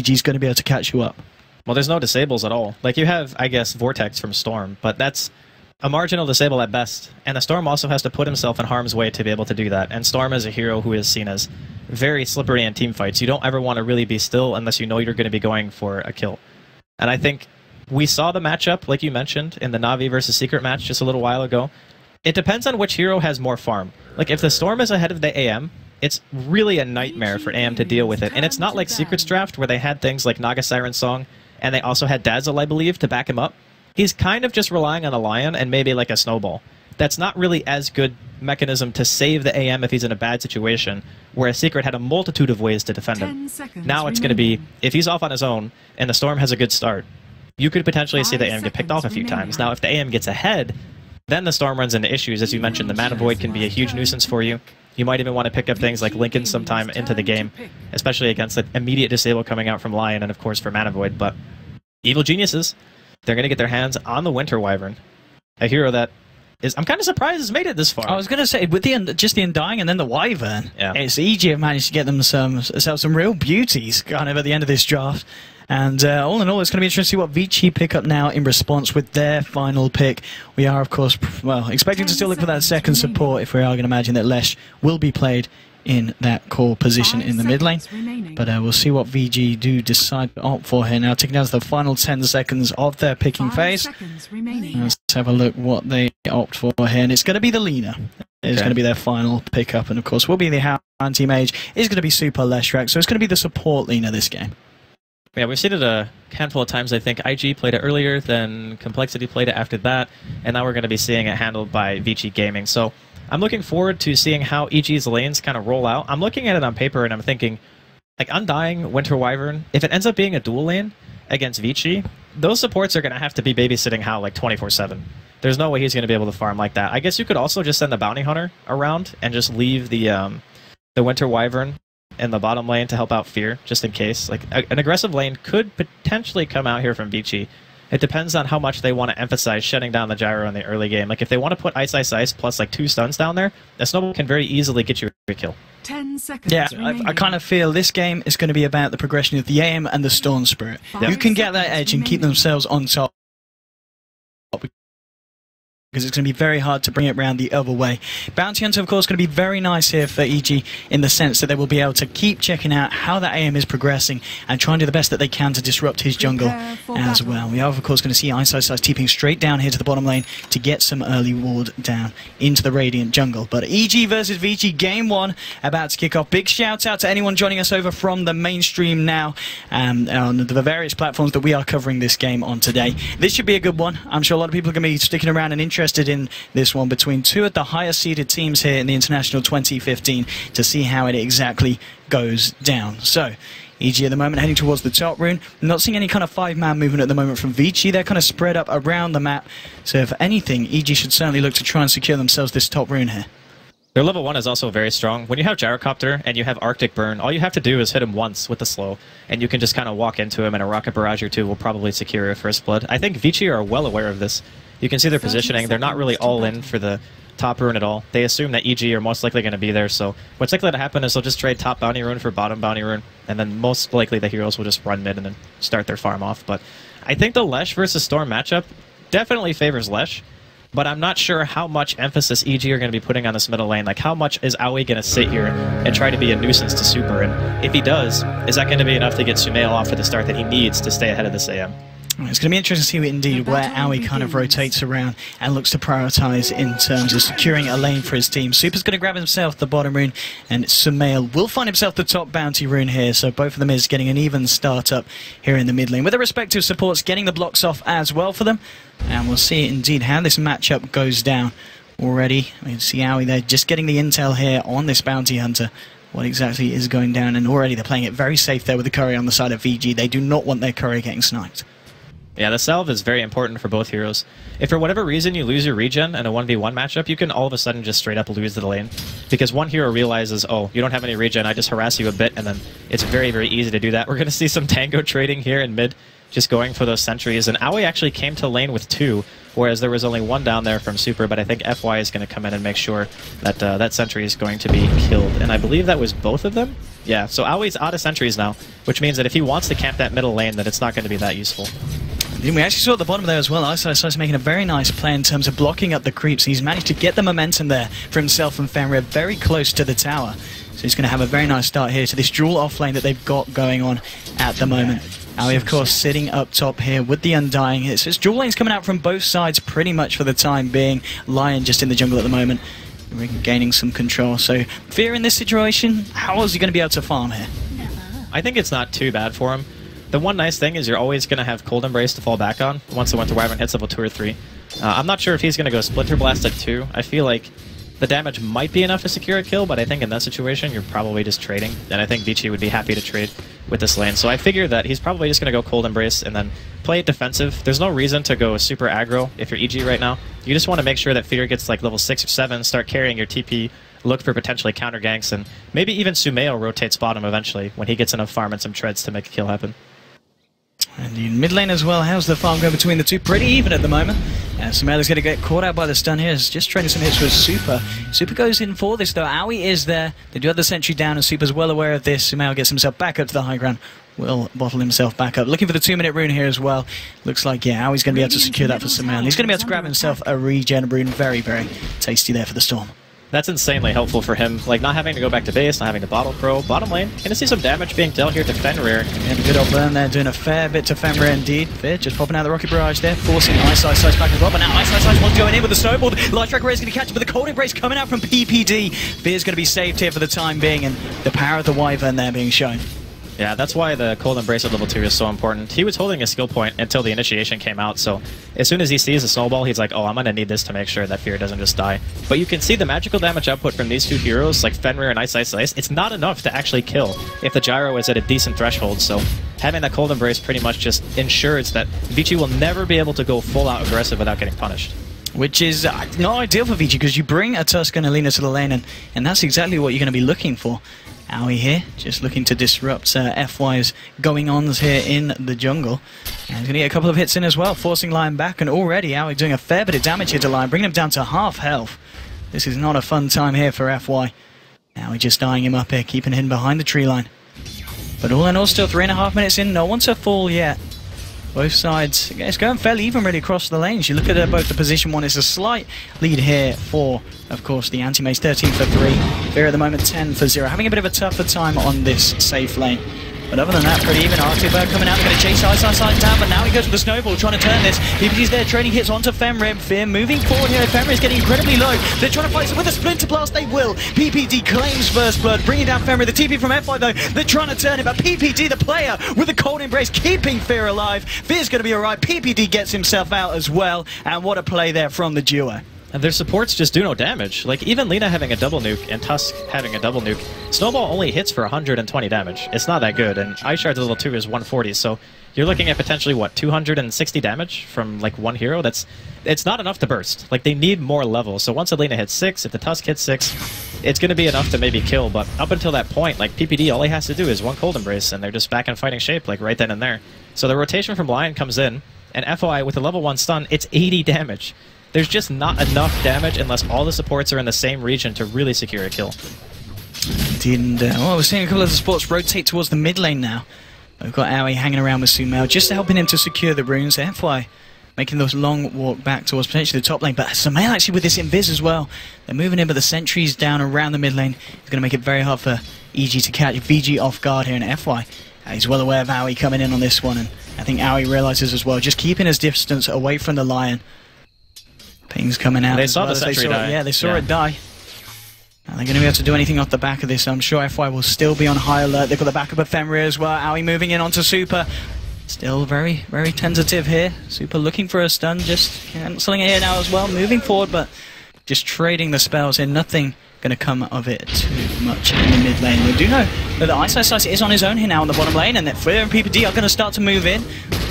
VG's going to be able to catch you up. Well, there's no disables at all. Like, you have, I guess, Vortex from Storm, but that's a marginal disable at best. And the Storm also has to put himself in harm's way to be able to do that. And Storm is a hero who is seen as very slippery in team fights. You don't ever want to really be still unless you know you're going to be going for a kill. And I think we saw the matchup, like you mentioned, in the Na'Vi versus Secret match just a little while ago. It depends on which hero has more farm. Like, if the Storm is ahead of the AM, it's really a nightmare for AM to deal with it. And it's not like Secret's draft, where they had things like Naga Siren Song, and they also had Dazzle, I believe, to back him up. He's kind of just relying on a Lion and maybe like a Snowball. That's not really as good mechanism to save the AM if he's in a bad situation, whereas Secret had a multitude of ways to defend him. Now it's going to be, if he's off on his own and the Storm has a good start, you could potentially see the AM get picked off a few times. Now, if the AM gets ahead, then the Storm runs into issues. As you mentioned, the Mana Void can be a huge nuisance for you. You might even want to pick up things like Lincoln sometime into the game, especially against the immediate disable coming out from Lion and, of course, for Mana Void. But Evil Geniuses, they're going to get their hands on the Winter Wyvern, a hero that is, I'm kind of surprised has made it this far. I was going to say, with just the Undying and then the Wyvern, yeah, it's EG have managed to get themselves some real beauties kind of at the end of this draft. And all in all, it's going to be interesting to see what Vici pick up now in response with their final pick. We are, of course, well, expecting to still look for that second support if we are going to imagine that Lesh will be played in that core position in the mid lane. But we'll see what VG do decide to opt for here. Now, taking down to the final 10 seconds of their picking phase. Let's have a look what they opt for here. And it's going to be the Lina. It's going to be their final pickup. And, of course, will be the anti-mage. It's going to be Super Leshrac. So it's going to be the support Lina this game. Yeah, we've seen it a handful of times. I think IG played it earlier, then Complexity played it after that, and now we're going to be seeing it handled by Vici Gaming. So I'm looking forward to seeing how EG's lanes kind of roll out. I'm looking at it on paper, and I'm thinking, like, Undying, Winter Wyvern, if it ends up being a dual lane against Vici, those supports are going to have to be babysitting Hao like 24/7. There's no way he's going to be able to farm like that. I guess you could also just send the Bounty Hunter around and just leave the Winter Wyvern in the bottom lane to help out Fear, just in case. Like, an aggressive lane could potentially come out here from Vici. It depends on how much they want to emphasize shutting down the gyro in the early game. Like, if they want to put Ice Ice Ice plus like 2 stuns down there, the Snowball can very easily get you a kill. 10 seconds. Yeah, I kind of feel this game is going to be about the progression of the AM and the Storm Spirit. Who can get that edge and keep themselves on top, because it's going to be very hard to bring it around the other way. Bounty Hunter, of course, going to be very nice here for EG in the sense that they will be able to keep checking out how that AM is progressing and try and do the best that they can to disrupt his jungle as well. We are, of course, going to see Ice Ice Ice TPing straight down here to the bottom lane to get some early ward down into the Radiant jungle. But EG versus Vici, game 1 about to kick off. Big shout out to anyone joining us over from the mainstream now on the various platforms that we are covering this game on today. This should be a good one. I'm sure a lot of people are going to be sticking around and interested in this one between two of the highest seeded teams here in the International 2015 to see how it exactly goes down. So, EG at the moment heading towards the top rune. Not seeing any kind of 5-man movement at the moment from Vici. They're kind of spread up around the map. So if anything, EG should certainly look to try and secure themselves this top rune here. Their level 1 is also very strong. When you have Gyrocopter and you have Arctic Burn, all you have to do is hit him once with the slow, and you can just kind of walk into him, and a Rocket Barrage or 2 will probably secure a first blood. I think Vici are well aware of this. You can see their positioning. They're not really all in for the top rune at all. They assume that EG are most likely going to be there, so what's likely to happen is they'll just trade top bounty rune for bottom bounty rune, and then most likely the heroes will just run mid and then start their farm off. But I think the Lesh versus Storm matchup definitely favors Lesh, but I'm not sure how much emphasis EG are going to be putting on this middle lane. Like, how much is Aoi going to sit here and try to be a nuisance to Super? And if he does, is that going to be enough to get Sumail off for the start that he needs to stay ahead of this AM? It's going to be interesting to see indeed where Aoi kind of rotates around and looks to prioritise in terms of securing a lane for his team. Super's going to grab himself the bottom rune, and Sumail will find himself the top bounty rune here, so both of them is getting an even start up here in the mid lane, with their respective supports getting the blocks off as well for them. And we'll see indeed how this matchup goes down already. We can see Aoi there just getting the intel here on this bounty hunter. What exactly is going down, and already they're playing it very safe there with the courier on the side of VG. They do not want their courier getting sniped. Yeah, the salve is very important for both heroes. If for whatever reason you lose your regen in a 1v1 matchup, you can all of a sudden just straight up lose the lane. Because one hero realizes, oh, you don't have any regen, I just harass you a bit, and then it's very, very easy to do that. We're going to see some tango trading here in mid, just going for those sentries. And Aoi actually came to lane with 2, whereas there was only 1 down there from Super, but I think FY is going to come in and make sure that that sentry is going to be killed. And I believe that was both of them? Yeah, so Aoi's out of sentries now, which means that if he wants to camp that middle lane, then it's not going to be that useful. And we actually saw at the bottom there as well, Ice making a very nice play in terms of blocking up the creeps. He's managed to get the momentum there for himself and Fenrir very close to the tower. So he's going to have a very nice start here to this dual off lane that they've got going on at the moment. Aoi, of course, sitting up top here with the Undying. It's dual lanes coming out from both sides pretty much for the time being. Lion just in the jungle at the moment, gaining some control. So Fear in this situation, how is he going to be able to farm here? I think it's not too bad for him. The one nice thing is you're always going to have Cold Embrace to fall back on once the Winter Wyvern hits level 2 or 3. I'm not sure if he's going to go Splinter Blast at 2. I feel like the damage might be enough to secure a kill, but I think in that situation you're probably just trading, and I think Vici would be happy to trade with this lane. So I figure that he's probably just going to go Cold Embrace and then play it defensive. There's no reason to go super aggro if you're EG right now. You just want to make sure that Fear gets like level 6 or 7, start carrying your TP, look for potentially counter ganks, and maybe even Sumeo rotates bottom eventually when he gets enough farm and some treads to make a kill happen. And in mid lane as well, how's the farm going between the two? Pretty even at the moment. Sumeo's going to get caught out by the stun here. He's just trading some hits with Super. Super goes in for this though. Aoi is there. They do have the sentry down and Super's well aware of this. Sumeo gets himself back up to the high ground. Will bottle himself back up. Looking for the 2-minute rune here as well. Looks like, yeah, Aoi's going to be able to secure that for Sumeo. He's going to be able to grab himself a regen rune. Very, very tasty there for the Storm. That's insanely helpful for him, like not having to go back to base, not having to bottle pro. Bottom lane, gonna see some damage being dealt here to Fenrir. And a good old burn there, doing a fair bit to Fenrir indeed. Fear just popping out the Rocket Barrage there, forcing Ice back as well, but now Ice wants going in with the snowball. Light Tracker is gonna catch it, but the Cold Embrace coming out from PPD. Fear's gonna be saved here for the time being, and the power of the Wyvern there being shown. Yeah, that's why the Cold Embrace at level 2 is so important. He was holding a skill point until the initiation came out, so as soon as he sees the snowball, he's like, oh, I'm gonna need this to make sure that Fear doesn't just die. But you can see the magical damage output from these two heroes, like Fenrir and Ice. It's not enough to actually kill if the gyro is at a decent threshold, so having that Cold Embrace pretty much just ensures that Vici will never be able to go full-out aggressive without getting punished. Which is not ideal for Vici, because you bring a Tusk and Alina to the lane, and that's exactly what you're going to be looking for. Aoi here, just looking to disrupt FY's going-ons here in the jungle. And he's going to get a couple of hits in as well, forcing Lion back, and already Aoi doing a fair bit of damage here to Lion, bringing him down to half health. This is not a fun time here for FY. Aoi just eyeing him up here, keeping him behind the tree line. But all in all, still 3.5 minutes in, no one to fall yet. Both sides, it's going fairly even really across the lanes. You look at both the position one, it's a slight lead here for, of course, the anti-mace, 13 for 3. Fear at the moment 10 for 0. Having a bit of a tougher time on this safe lane. But other than that, pretty even. Arctic Bird coming out, they're going to chase Ice down, but now he goes with the snowball, trying to turn this. PPG's there, trading hits onto Fenrir. Fear moving forward here. Fenrir is getting incredibly low. They're trying to fight with a Splinter Blast, they will. PPD claims first blood, bringing down Fenrir. The TP from FI though, they're trying to turn it, but PPD, the player, with the Cold Embrace, keeping Fear alive. Fear's going to be alright. PPD gets himself out as well, and what a play there from the duo. And their supports just do no damage. Like, even Lina having a double nuke and Tusk having a double nuke, Snowball only hits for 120 damage. It's not that good, and Ice Shard's level 2 is 140, so you're looking at potentially, what, 260 damage from, like, one hero? It's not enough to burst. Like, they need more levels, so once Alina hits 6, if the Tusk hits 6, it's going to be enough to maybe kill, but up until that point, like, PPD, all he has to do is one Cold Embrace, and they're just back in fighting shape, like, right then and there. So the rotation from Lion comes in, and FOI, with a level 1 stun, it's 80 damage. There's just not enough damage unless all the supports are in the same region to really secure a kill. Indeed, and we're seeing a couple of the supports rotate towards the mid lane now. We've got Aoi hanging around with Sumeo, just helping him to secure the runes. FY making those long walk back towards potentially the top lane, but Sumeo actually with this invis as well. They're moving in, but the sentries down around the mid lane is going to make it very hard for EG to catch VG off guard here, and FY. He's well aware of Aoi coming in on this one, and I think Aoi realizes as well, just keeping his distance away from the Lion. Ping's coming out. They saw the sentry die. Yeah, they saw it die. Are they going to be able to do anything off the back of this? I'm sure FY will still be on high alert. They've got the backup of Fenrir as well. Aoi moving in onto Super. Still very, very tentative here. Super looking for a stun, just cancelling it here now as well. Moving forward, but just trading the spells here. Nothing going to come of it too much in the mid lane. We do know that Ice is on his own here now on the bottom lane, and that Fear and PPD are going to start to move in.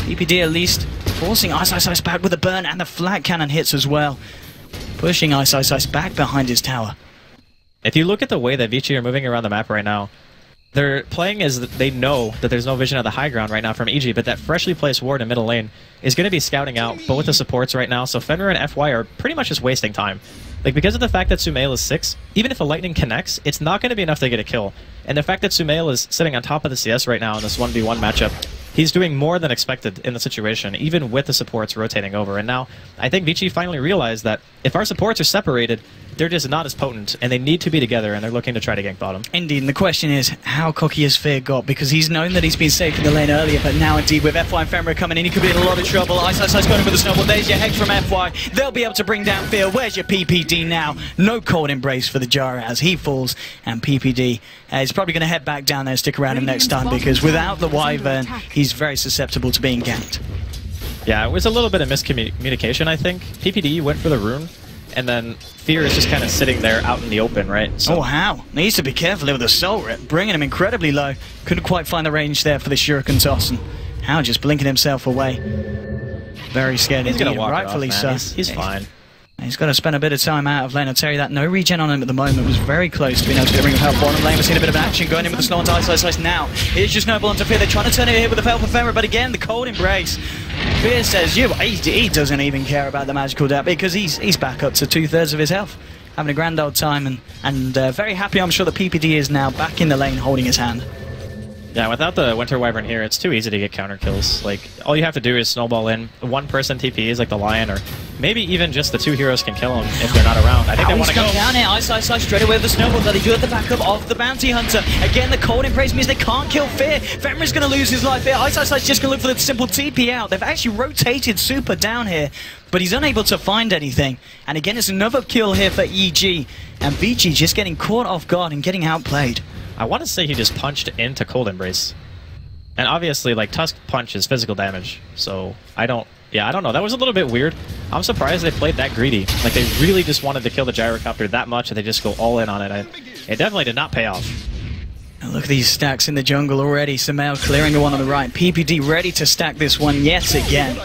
PPD at least forcing Ice back with the burn, and the flat cannon hits as well. Pushing Ice back behind his tower. If you look at the way that Vici are moving around the map right now, they're playing as they know that there's no vision of the high ground right now from EG, but that freshly placed ward in middle lane is going to be scouting out both the supports right now, so Fenrir and FY are pretty much just wasting time. Like, because of the fact that Sumail is 6, even if a lightning connects, it's not going to be enough to get a kill. And the fact that Sumail is sitting on top of the CS right now in this 1v1 matchup, he's doing more than expected in the situation, even with the supports rotating over. And now, I think Vici finally realized that if our supports are separated, they're just not as potent, and they need to be together, and they're looking to try to gank bottom. Indeed, and the question is, how cocky has Fear got? Because he's known that he's been safe in the lane earlier, but now indeed with FY and Femra coming in, he could be in a lot of trouble. Ice going in with the snowball. There's your Hex from FY. They'll be able to bring down Fear. Where's your PPD now? No cold embrace for the Jara as he falls, and PPD is probably going to head back down there and stick around him next time, because without the Wyvern, he's very susceptible to being ganked. Yeah, it was a little bit of miscommunication, I think. PPD went for the rune, and then Fear is just kind of sitting there out in the open, right? So. Oh, how? Needs to be careful with the Soul Rip, bringing him incredibly low. Couldn't quite find the range there for the Shuriken toss, and How just blinking himself away. Very scared. He's going to walk rightfully off, man. so. He's fine. He's got to spend a bit of time out of lane. I'll tell you that. No regen on him at the moment. Was very close to being able to get a ring of help. Bottom lane, we're seeing a bit of action going in with the slow on Ice now. Here's just Snowball onto Fear. They're trying to turn it here with the help of Femra, but again, the cold embrace. Fear says, he doesn't even care about the magical dab because he's back up to 2/3 of his health. Having a grand old time and very happy, I'm sure, that PPD is now back in the lane holding his hand. Yeah, without the Winter Wyvern here, it's too easy to get counter kills. Like, all you have to do is snowball in. One person TPs, like the Lion, or maybe even just the two heroes can kill him if they're not around. I think they want to go down here. Ice straight away with the snowball. But they do have the backup of the Bounty Hunter. Again, the cold embrace means they can't kill Fear. Femra's going to lose his life here. Ice just going to look for the simple TP out. They've actually rotated Super down here, but he's unable to find anything. And again, it's another kill here for EG. And Vici just getting caught off guard and getting outplayed. I want to say he just punched into Cold Embrace. And obviously, like, Tusk Punch is physical damage, so I don't know. That was a little bit weird. I'm surprised they played that greedy. Like, they really just wanted to kill the Gyrocopter that much, and they just go all in on it. It definitely did not pay off. Now look at these stacks in the jungle already. Sumail clearing the one on the right. PPD ready to stack this one yet again.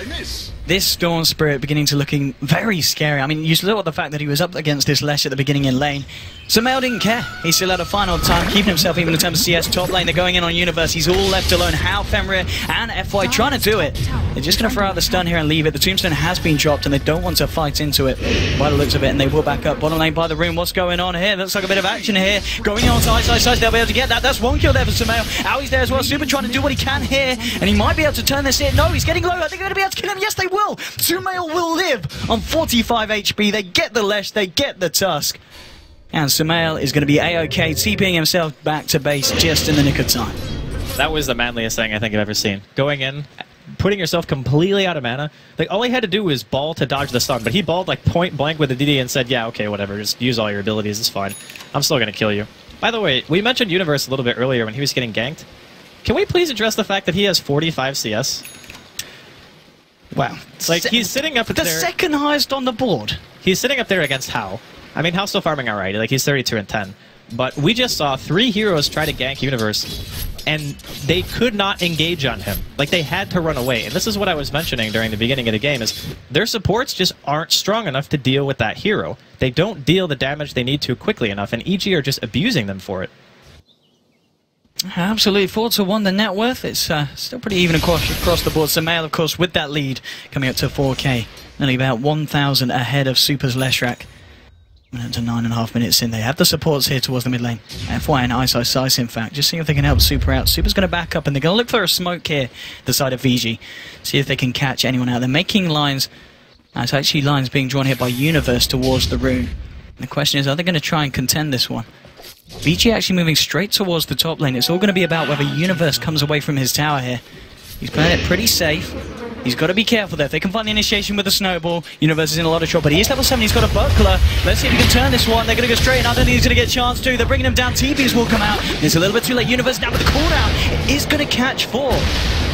This Storm Spirit beginning to looking very scary. I mean, you look at the fact that he was up against this Lesh at the beginning in lane. Sumail didn't care. He still had a final time, keeping himself even in terms of CS top lane. They're going in on Universe. He's all left alone. How Femra and FY trying to do it. They're just going to throw out the stun here and leave it. The Tombstone has been dropped and they don't want to fight into it by the looks of it, and they will back up. Bottom lane by the room. What's going on here? Looks like a bit of action here. Going on to Ice. They'll be able to get that. That's one kill there for Sumail. Aui's there as well. Super trying to do what he can here, and he might be able to turn this in. No, he's getting low. Are they going to be able to kill him? Yes, they will. Sumail will live on 45 HP. They get the Lesh, they get the Tusk. And Sumail is going to be A-OK, TPing himself back to base just in the nick of time. That was the manliest thing I think I've ever seen. Going in, putting yourself completely out of mana. Like, all he had to do was ball to dodge the stun, but he balled like point blank with the DD and said, yeah, okay, whatever, just use all your abilities, it's fine. I'm still going to kill you. By the way, we mentioned Universe a little bit earlier when he was getting ganked. Can we please address the fact that he has 45 CS? Wow. Like, he's sitting up there. The second highest on the board. He's sitting up there against Hao. I mean, Hao's still farming alright. Like, he's 32 and 10. But we just saw 3 heroes try to gank Universe, and they could not engage on him. Like, they had to run away. And this is what I was mentioning during the beginning of the game, is their supports just aren't strong enough to deal with that hero. They don't deal the damage they need to quickly enough, and EG are just abusing them for it. Absolutely, 4-1 the net worth. It's still pretty even across the board. Sumail, of course, with that lead, coming up to 4K. Only about 1,000 ahead of Super's Leshrac. Up to 9.5 minutes in. They have the supports here towards the mid lane. FY and Ice, in fact. Just seeing if they can help Super out. Super's going to back up, and they're going to look for a smoke here, the side of Vici. See if they can catch anyone out. They're making lines. It's actually lines being drawn here by Universe towards the rune. And the question is, are they going to try and contend this one? Vici actually moving straight towards the top lane. It's all going to be about whether Universe comes away from his tower here. He's playing it pretty safe. He's got to be careful there. If they can find the initiation with the snowball, Universe is in a lot of trouble. But he is level 7. He's got a buckler. Let's see if he can turn this one. They're going to go straight in. I don't think he's going to get a chance to. They're bringing him down. TPs will come out. It's a little bit too late. Universe down with the cooldown. It is going to catch 4.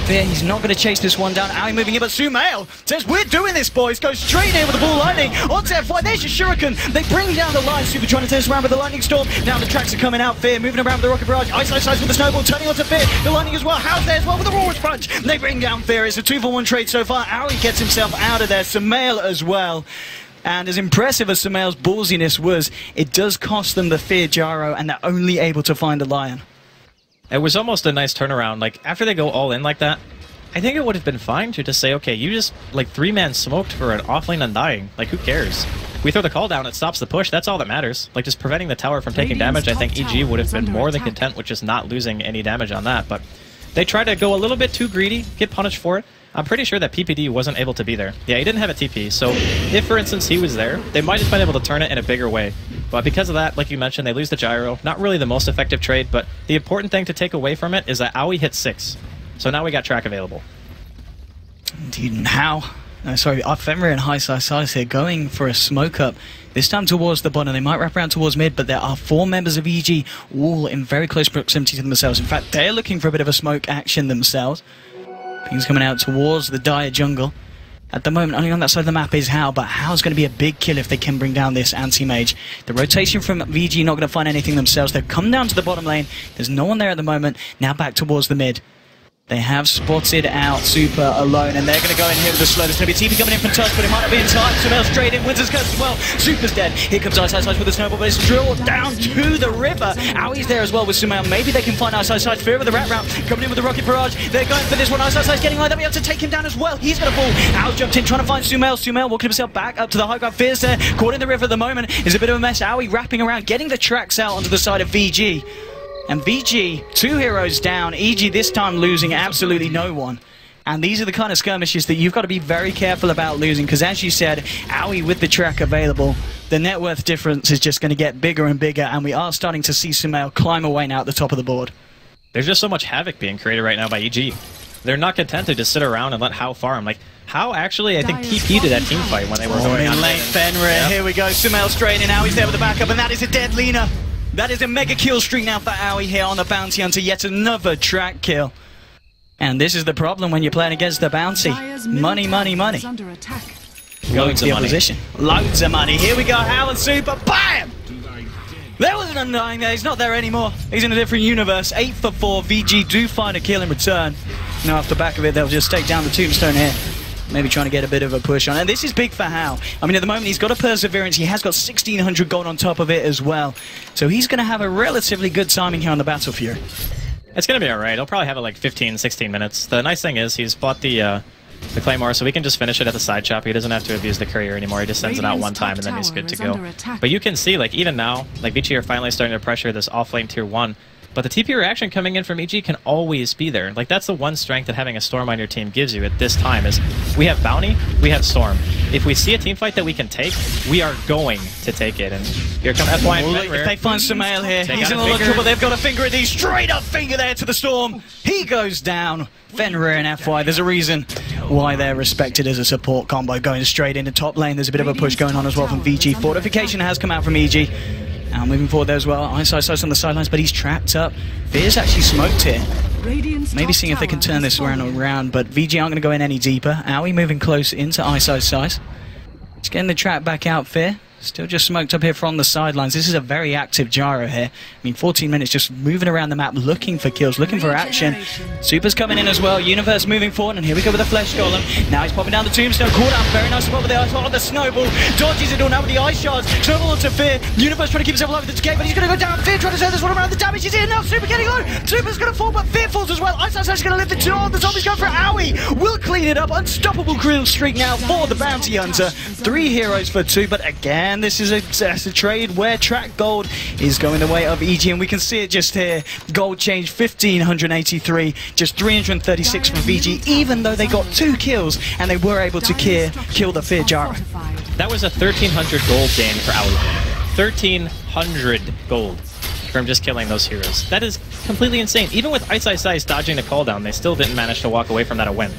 Fear, he's not going to chase this one down. Aoi moving in, but Sumail says, we're doing this, boys. Goes straight in with the ball lightning. Onto FY. There's your Shuriken. They bring down the line. Super trying to turn this around with the lightning storm. Now the tracks are coming out. Fear moving around with the rocket barrage. Ice with the snowball. Turning onto Fear. The lightning as well. How's there as well with the Roar's punch. They bring down Fear. It's a 2-for-1 trade so far. Aoi gets himself out of there. Sumail as well. And as impressive as Sumail's ballsiness was, it does cost them the Fear Gyro, and they're only able to find a Lion. It was almost a nice turnaround. Like, after they go all in like that, I think it would have been fine to just say, okay, you just, like, 3-man smoked for an offlane undying. Like, who cares? we throw the call down, it stops the push. That's all that matters. Like, just preventing the tower from taking damage, I think EG would have been more than content with just not losing any damage on that. But they tried to go a little bit too greedy, get punished for it. I'm pretty sure that PPD wasn't able to be there. Yeah, he didn't have a TP, so if, for instance, he was there, they might have been able to turn it in a bigger way. But because of that, like you mentioned, they lose the gyro. Not really the most effective trade, but the important thing to take away from it is that Aoi hit 6. So now we got track available. Indeed, and how? Sorry, Fenrir and High Size here going for a smoke up. This time towards the bottom. They might wrap around towards mid, but there are 4 members of EG all in very close proximity to themselves. In fact, they're looking for a bit of a smoke action themselves. Things coming out towards the dire jungle. At the moment, only on that side of the map is How, but How's going to be a big kill if they can bring down this anti-mage. The rotation from VG not going to find anything themselves. They've come down to the bottom lane. There's no one there at the moment. Now back towards the mid. They have spotted out Super alone, and they're going to go in here with the slow. There's going to be a TP coming in from Tusk, but it might not be in time. Sumail straight in, Winter's Curse as well. Super's dead. Here comes Ice with the snowball, but it's drilled down to the river. Aoi's there as well with Sumail. Maybe they can find Ice Fear with the rat route. Coming in with the Rocket Barrage. They're going for this one. Ice getting like that. They'll be able to take him down as well. He's going to fall. Aoi's jumped in, trying to find Sumail. Sumail walking himself back up to the high ground. Fear's there. Caught in the river at the moment. Is a bit of a mess. Aoi wrapping around, getting the tracks out onto the side of VG. And VG, 2 heroes down, EG this time losing absolutely no one. And these are the kind of skirmishes that you've got to be very careful about losing, because as you said, Aoi with the track available, the net worth difference is just going to get bigger and bigger, and we are starting to see Sumail climb away now at the top of the board. There's just so much havoc being created right now by EG. They're not content to just sit around and let How farm. Like, How actually, I think, TP'd to that team fight when they were going on late. Fenrir, yep. Here we go, Sumail straight in, Aoi's there with the backup, and that is a dead Lina. That is a mega kill streak now for Aoi here on the Bounty Hunter. Yet another track kill. And this is the problem when you're playing against the Bounty. Money, money, money. Going to the opposition. Loads of money. Here we go, How and Super. BAM! There was an undying there. He's not there anymore. He's in a different universe. 8 for 4. VG do find a kill in return. Now off the back of it, they'll just take down the tombstone here. Maybe trying to get a bit of a push on. And this is big for How. I mean, at the moment, he's got a Perseverance. He has got 1,600 gold on top of it as well. So he's going to have a relatively good timing here on the Battle Fury. It's going to be alright. He'll probably have it like 15, 16 minutes. The nice thing is he's bought the Claymore, so we can just finish it at the side chop. He doesn't have to abuse the courier anymore. He just sends it out one time, and then he's good to go. But you can see, like, even now, like, Vici are finally starting to pressure this off-lane tier 1. But the TP reaction coming in from EG can always be there. Like, that's the one strength that having a Storm on your team gives you at this time, is we have Bounty, we have Storm. If we see a team fight that we can take, we are going to take it. And here come FY and Fenrir. If they find Sumail here, he's in a lot of trouble. They've got a finger at these. Straight up finger there to the Storm. He goes down. Fenrir and FY, there's a reason why they're respected as a support combo. Going straight into top lane, there's a bit of a push going on as well from VG. Fortification has come out from EG. Now moving forward there as well. Ice on the sidelines, but he's trapped up. Fear's actually smoked here. Maybe seeing if they can turn this around, but VG aren't going to go in any deeper. Aoi moving close into Ice. He's getting the trap back out, Fear. Still just smoked up here from the sidelines. This is a very active gyro here. I mean, 14 minutes just moving around the map, looking for kills, looking for action. Super's coming in as well. Universe moving forward, and here we go with the Flesh Golem. Now he's popping down the tombstone. Caught out. Very nice spot with the ice. Oh, the snowball. Dodges it all now with the ice shards. Snowball onto Fear. Universe trying to keep himself alive with the decay, but he's going to go down. Fear trying to turn this one around. The damage is in now. Super getting low. Super's going to fall, but Fear falls as well. Ice is going to lift the two on. The zombie's going for Aoi. Will clean it up. Unstoppable grill streak now for the Bounty Hunter. 3 heroes for 2, but again, this is a trade where track gold is going the way of EG, and we can see it just here. Gold change 1,583, just 336 from VG, even though they got 2 kills and they were able to kill the Fear Gyro. That was a 1,300 gold gain for Aoi. 1,300 gold from just killing those heroes. That is completely insane. Even with Ice dodging the call down, they still didn't manage to walk away from that a win.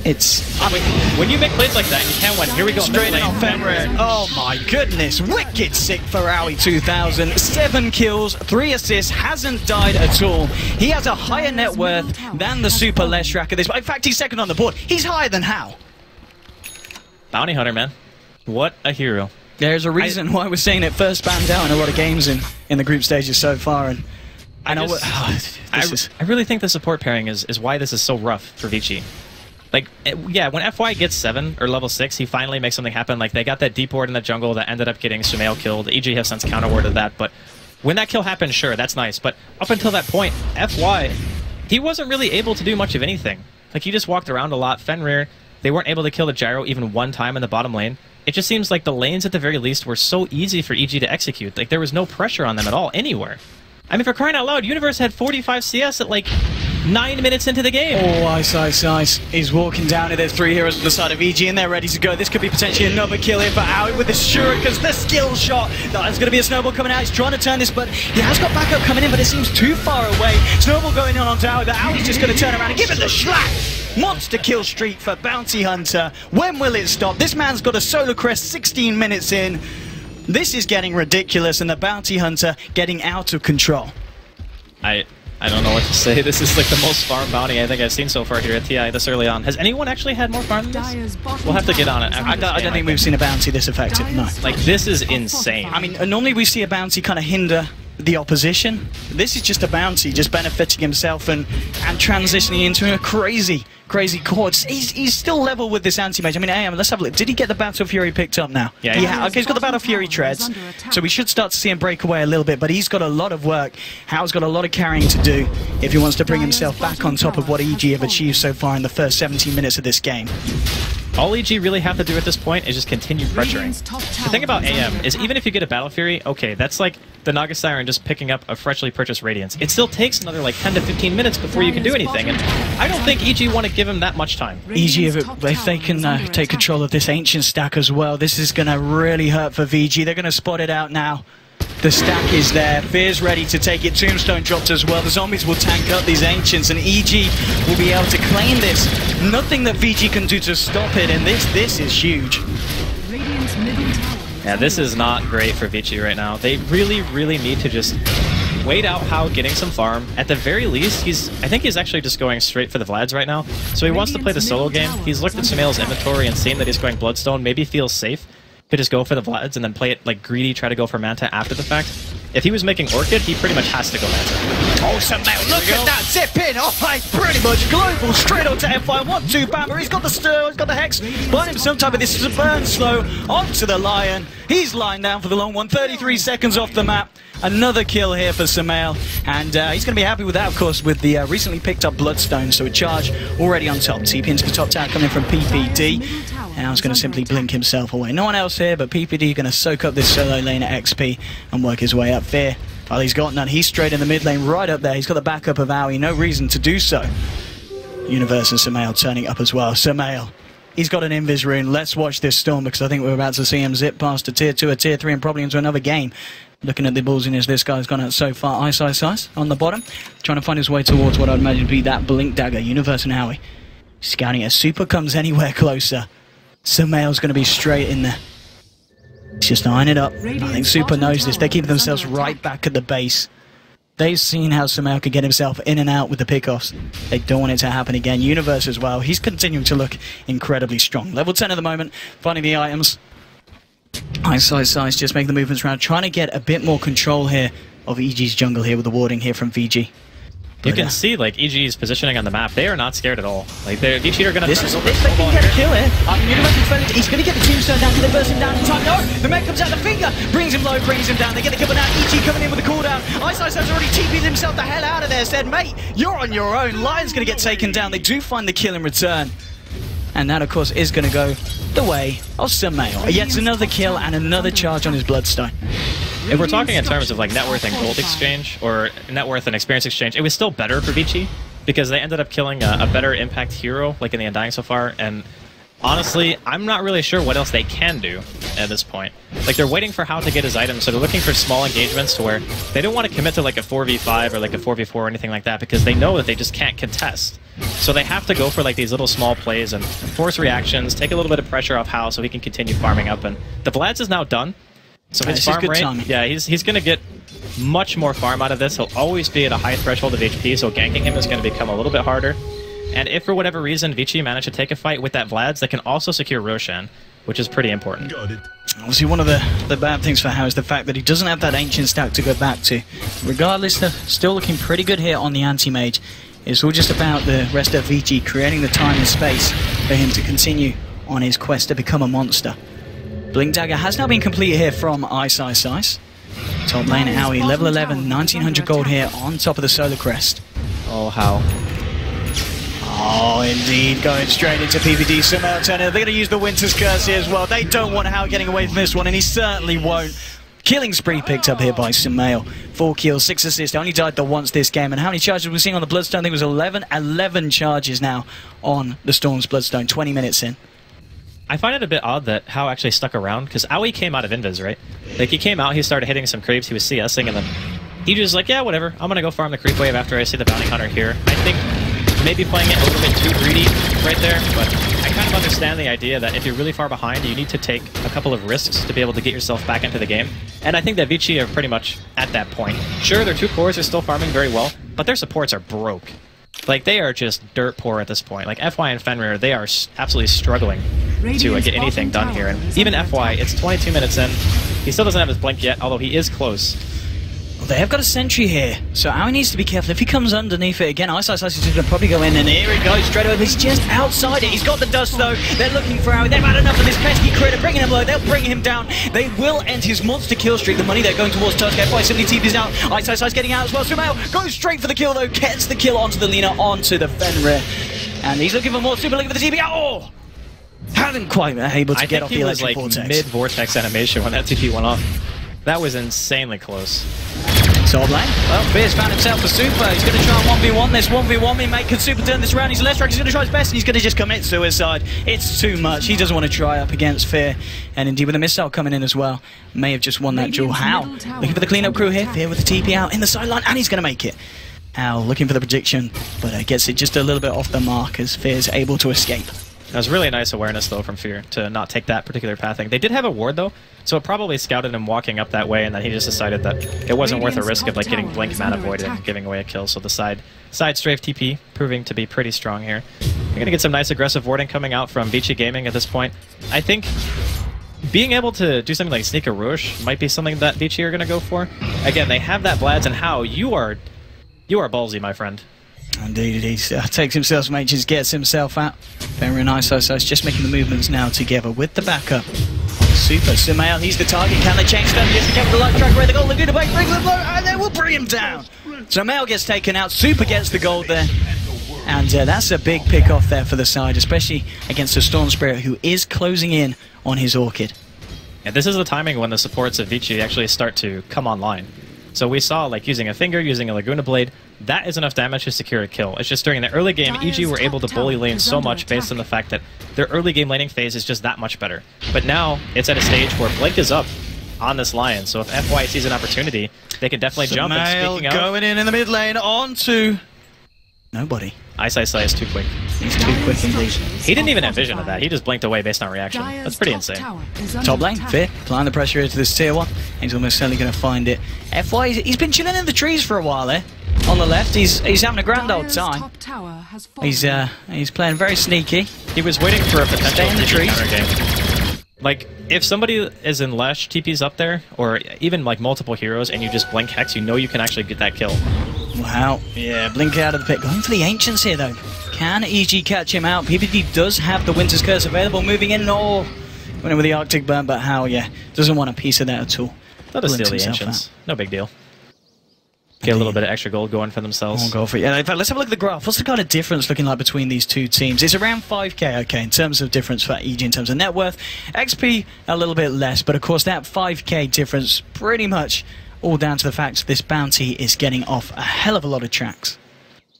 When you make plays like that, you can win. Here we go. Straight in on Fenrir. Oh my goodness. Wicked sick for Aoi 2000. 7 kills, 3 assists, hasn't died at all. He has a higher net worth than the Super Leshrac at this. In fact, he's second on the board. He's higher than How. Bounty Hunter, man. What a hero. There's a reason why we're seeing it first banned out in a lot of games in the group stages so far, and I really think the support pairing is why this is so rough for Vici. Like, yeah, when FY gets 7 or level 6, he finally makes something happen. Like, they got that deep ward in the jungle that ended up getting Sumail killed. EG have since counter-warded that, but when that kill happened, sure, that's nice. But up until that point, FY, he wasn't really able to do much of anything. Like, he just walked around a lot. Fenrir, they weren't able to kill the gyro even one time in the bottom lane. it just seems like the lanes at the very least were so easy for EG to execute. Like, there was no pressure on them at all, anywhere. I mean, for crying out loud, Universe had 45 CS at, like, 9 minutes into the game. Oh, Ice. He's walking down. There's 3 heroes on the side of EG, and they're ready to go. This could be potentially another kill here for Aoi with the Shurikens, the skill shot. There's going to be a snowball coming out. He's trying to turn this, but he has got backup coming in, but it seems too far away. Snowball going on onto Aoi, but Aoi's just going to turn around and give it the schlack. Monster kill streak for Bounty Hunter. When will it stop? This man's got a solo crest 16 minutes in. This is getting ridiculous, and the Bounty Hunter getting out of control. I don't know what to say. This is like the most farm bounty I think I've seen so far here at TI this early on. Has anyone actually had more farm than this? We'll have to get on it. I don't think we've seen a bounty this effective, no. Like, this is insane. I mean, normally we see a bounty kind of hinder the opposition. This is just a bounty, just benefiting himself and transitioning into a crazy core. He's still level with this anti-mage. I mean, AM, let's have a look. Did he get the Battle Fury picked up now? Yeah. Okay, he's got the Battle Fury treads, so we should start to see him break away a little bit, but he's got a lot of work. Hao's got a lot of carrying to do if he wants to bring himself back on top of what EG have achieved so far in the first 17 minutes of this game. All EG really have to do at this point is just continue pressuring. The thing about AM is even if you get a Battle Fury, okay, that's like the Naga Siren just picking up a freshly purchased Radiance. It still takes another like 10 to 15 minutes before you can do anything, and I don't think EG want to give him that much time. EG, if they can take control of this Ancient stack as well, this is going to really hurt for VG. They're going to spot it out now. The stack is there. Fear's ready to take it. Tombstone dropped as well. The zombies will tank up these Ancients, and EG will be able to claim this. Nothing that VG can do to stop it, and this is huge. Yeah, this is not great for Vici right now. They really need to just wait out Hao getting some farm. At the very least, I think he's actually just going straight for the Vlads right now. So he wants to play the solo game. He's looked at Sumail's inventory and seen that he's going Bloodstone, maybe feels safe. Could just go for the Vlads and then play it like greedy, try to go for Manta after the fact. If he was making Orchid, he pretty much has to go Manta. Oh, Sumail, look at that zip in! Oh, pretty much global, straight onto F1, 1-2 Bammer, he's got the stir, he's got the Hex, behind him some type of this is a burn slow, onto the Lion, he's lying down for the long one, 33 seconds off the map. Another kill here for Sumail, and he's going to be happy with that, of course, with the recently picked up Bloodstone, so a charge already on top. TP into the top tower coming from PPD. Now he's going to simply blink himself away. No one else here, but PPD going to soak up this solo lane at XP and work his way up. Fear, well, he's got none. He's straight in the mid lane, right up there. He's got the backup of Aoi, no reason to do so. Universe and Sumail turning up as well. Sumail, he's got an Invis rune. Let's watch this storm, because I think we're about to see him zip past a tier 2, a tier 3, and probably into another game. Looking at the ballsiness this guy's gone out so far. Ice on the bottom, trying to find his way towards what I'd imagine to be that blink dagger. Universe and Aoi scouting as Super comes anywhere closer. Sumail's going to be straight in there. He's just eyeing it up. I think Super knows this. They keep themselves right back at the base. They've seen how Sumail could get himself in and out with the pickoffs. They don't want it to happen again. Universe as well. He's continuing to look incredibly strong. Level 10 at the moment. Finding the items. Ice just making the movements around. Trying to get a bit more control here of EG's jungle here with the warding here from VG. You can see, like, EG's positioning on the map. They are not scared at all. Like, Vici are going to... If they can get a kill here, he's going to get the tombstone down. Can they burst him down in time? No! The mech comes out, the finger brings him low, brings him down. They get the kill now. EG coming in with the cooldown. Ice has already TP'd himself the hell out of there. Said, mate, you're on your own. Lion's going to get taken down. They do find the kill in return. And that, of course, is going to go the way of Sumail. Yet another kill and another charge on his Bloodstone. If we're talking in terms of like net worth and gold exchange, or net worth and experience exchange, it was still better for Vici, because they ended up killing a better impact hero, like in the Undying so far, and honestly, I'm not really sure what else they can do at this point. Like, they're waiting for Hao to get his items, so they're looking for small engagements to where they don't want to commit to like a 4v5 or like a 4v4 or anything like that, because they know that they just can't contest. So they have to go for like these little small plays and force reactions, take a little bit of pressure off Hao so he can continue farming up. And the Vlad's is now done, so his farm rate, yeah, he's going to get much more farm out of this. He'll always be at a high threshold of HP, so ganking him is going to become a little bit harder. And if for whatever reason Vici managed to take a fight with that Vlad's, they can also secure Roshan, which is pretty important. Obviously, one of the bad things for Hao is the fact that he doesn't have that Ancient stack to go back to. Regardless, they're still looking pretty good here on the anti-mage. It's all just about the rest of Vici creating the time and space for him to continue on his quest to become a monster. Blink Dagger has now been completed here from Ice. Top lane Aoi, level 11, 1900 gold here on top of the Solar Crest. Oh, Hao. Oh, indeed, going straight into PPD. Sumail turning. They're going to use the Winter's Curse here as well. They don't want Hao getting away from this one, and he certainly won't. Killing spree picked up here by Sumail. 4 kills, 6 assists. Only died the once this game. And how many charges we're seeing on the Bloodstone? I think it was 11 charges now on the Storm's Bloodstone. 20 minutes in. I find it a bit odd that Hao actually stuck around, because Aoi came out of Invis, right? Like, he came out, he started hitting some creeps, he was CSing, and then he just like, yeah, whatever, I'm gonna go farm the creep wave after I see the bounty hunter here. I think maybe playing it a little bit too greedy right there, but I kind of understand the idea that if you're really far behind, you need to take a couple of risks to be able to get yourself back into the game. And I think that Vici are pretty much at that point. Sure, their 2 cores are still farming very well, but their supports are broke. Like, they are just dirt poor at this point. Like, FY and Fenrir, they are absolutely struggling to get anything done here. And even FY, it's 22 minutes in. He still doesn't have his blink yet, although he is close. Well, they have got a sentry here, so Aoi needs to be careful. If he comes underneath it again, Ice is going to probably go in, and here he goes straight away. He's just outside it. He's got the dust, though. They're looking for Aoi. They've had enough of this pesky critter, bringing him low. They'll bring him down. They will end his monster kill streak. The money they're going towards Tusk. FY simply TP's out. Ice getting out as well. Sumail goes straight for the kill, though. Gets the kill onto the Lina, onto the Fenrir. And he's looking for more super, looking for the TP. Oh! Hadn't quite been able to get off the electric vortex. I think he was like mid-vortex animation when that TP went off. That was insanely close. Top lane. Well, Fierce found himself a super. He's going to try and 1v1 this. 1v1 me. Mate, can super turn this around. He's a left strike. He's going to try his best, and he's going to just commit suicide. It's too much. He doesn't want to try up against Fear. And indeed, with a missile coming in as well, may have just won that duel. Hao looking for the cleanup crew here. Fear with the TP out in the sideline, and he's going to make it. Hao looking for the prediction, but gets it just a little bit off the mark as Fear's able to escape. That was really nice awareness, though, from Fear to not take that particular pathing. They did have a ward, though, so it probably scouted him walking up that way, and then he just decided that it wasn't worth the risk of like getting blink mana voided and giving away a kill. So the side strafe TP proving to be pretty strong here. You're going to get some nice aggressive warding coming out from Vici Gaming at this point. I think being able to do something like Sneak a Rush might be something that Vici are going to go for. Again, they have that Vlad's, and Hao, you are ballsy, my friend. Indeed, he takes himself some H's, gets himself out. Very nice, so it's just making the movements now together with the backup. Super Sumail, he's the target. Can they change them? Just get the light track where the goal. Laguna Blade brings the blow, and they will bring him down. Sumail gets taken out. Super gets the gold there. And that's a big pick off there for the side, especially against the Storm Spirit, who is closing in on his Orchid. And this is the timing when the supports of Vici actually start to come online. So we saw, like, using a Finger, using a Laguna Blade, that is enough damage to secure a kill. It's just during the early game, EG were able to bully lane so much based on the fact that their early game laning phase is just that much better. But now, it's at a stage where Blink is up on this Lion, so if FY sees an opportunity, they can definitely jump. And speaking of, going in the mid lane, onto nobody. Ice is too quick. He's too quick indeed. He didn't even envision of that. He just blinked away based on reaction. That's pretty insane. Top lane, Fear, applying the pressure into this tier 1. He's almost certainly going to find it. FY, he's been chilling in the trees for a while there. On the left, he's having a grand old time. He's playing very sneaky. He was waiting for a potential in the trees. Game. Like, if somebody is in Lesh, TP's up there, or even like multiple heroes, and you just blink Hex, you know you can actually get that kill. Wow, yeah, blink out of the pit. Going for the Ancients here, though. Can EG catch him out? PPD does have the Winter's Curse available, moving in and all. Went in with the Arctic Burn, but Hao, yeah, doesn't want a piece of that at all. Let us steal the Ancients. No big deal. Get a little bit of extra gold going for themselves. Go for it. Yeah, in fact, let's have a look at the graph. What's the kind of difference looking like between these two teams? It's around 5k, okay, in terms of difference for EG in terms of net worth. XP, a little bit less, but of course that 5k difference pretty much all down to the fact this bounty is getting off a hell of a lot of tracks.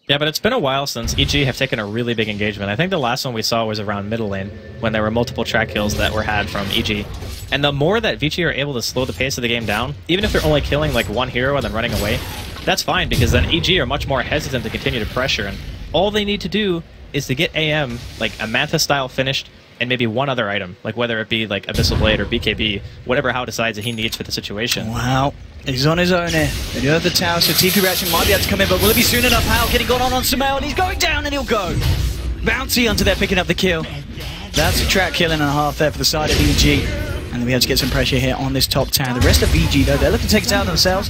Yeah, but it's been a while since EG have taken a really big engagement. I think the last one we saw was around middle lane, when there were multiple track kills that were had from EG. And the more that Vici are able to slow the pace of the game down, even if they're only killing like one hero and then running away, that's fine, because then EG are much more hesitant to continue to pressure, and all they need to do is to get AM, like a Mantha style finished, and maybe one other item, like whether it be like Abyssal Blade or BKB, whatever Hao decides that he needs for the situation. Wow, he's on his own here. They do have the tower, so TP reaction might be able to come in, but will it be soon enough? Hao getting gone on Sumail, and he's going down, and he'll go. Bounty onto there, picking up the kill. That's a track kill and a half there for the side of EG, and they'll be able to get some pressure here on this top tower. The rest of EG, though, they're looking to take it out themselves.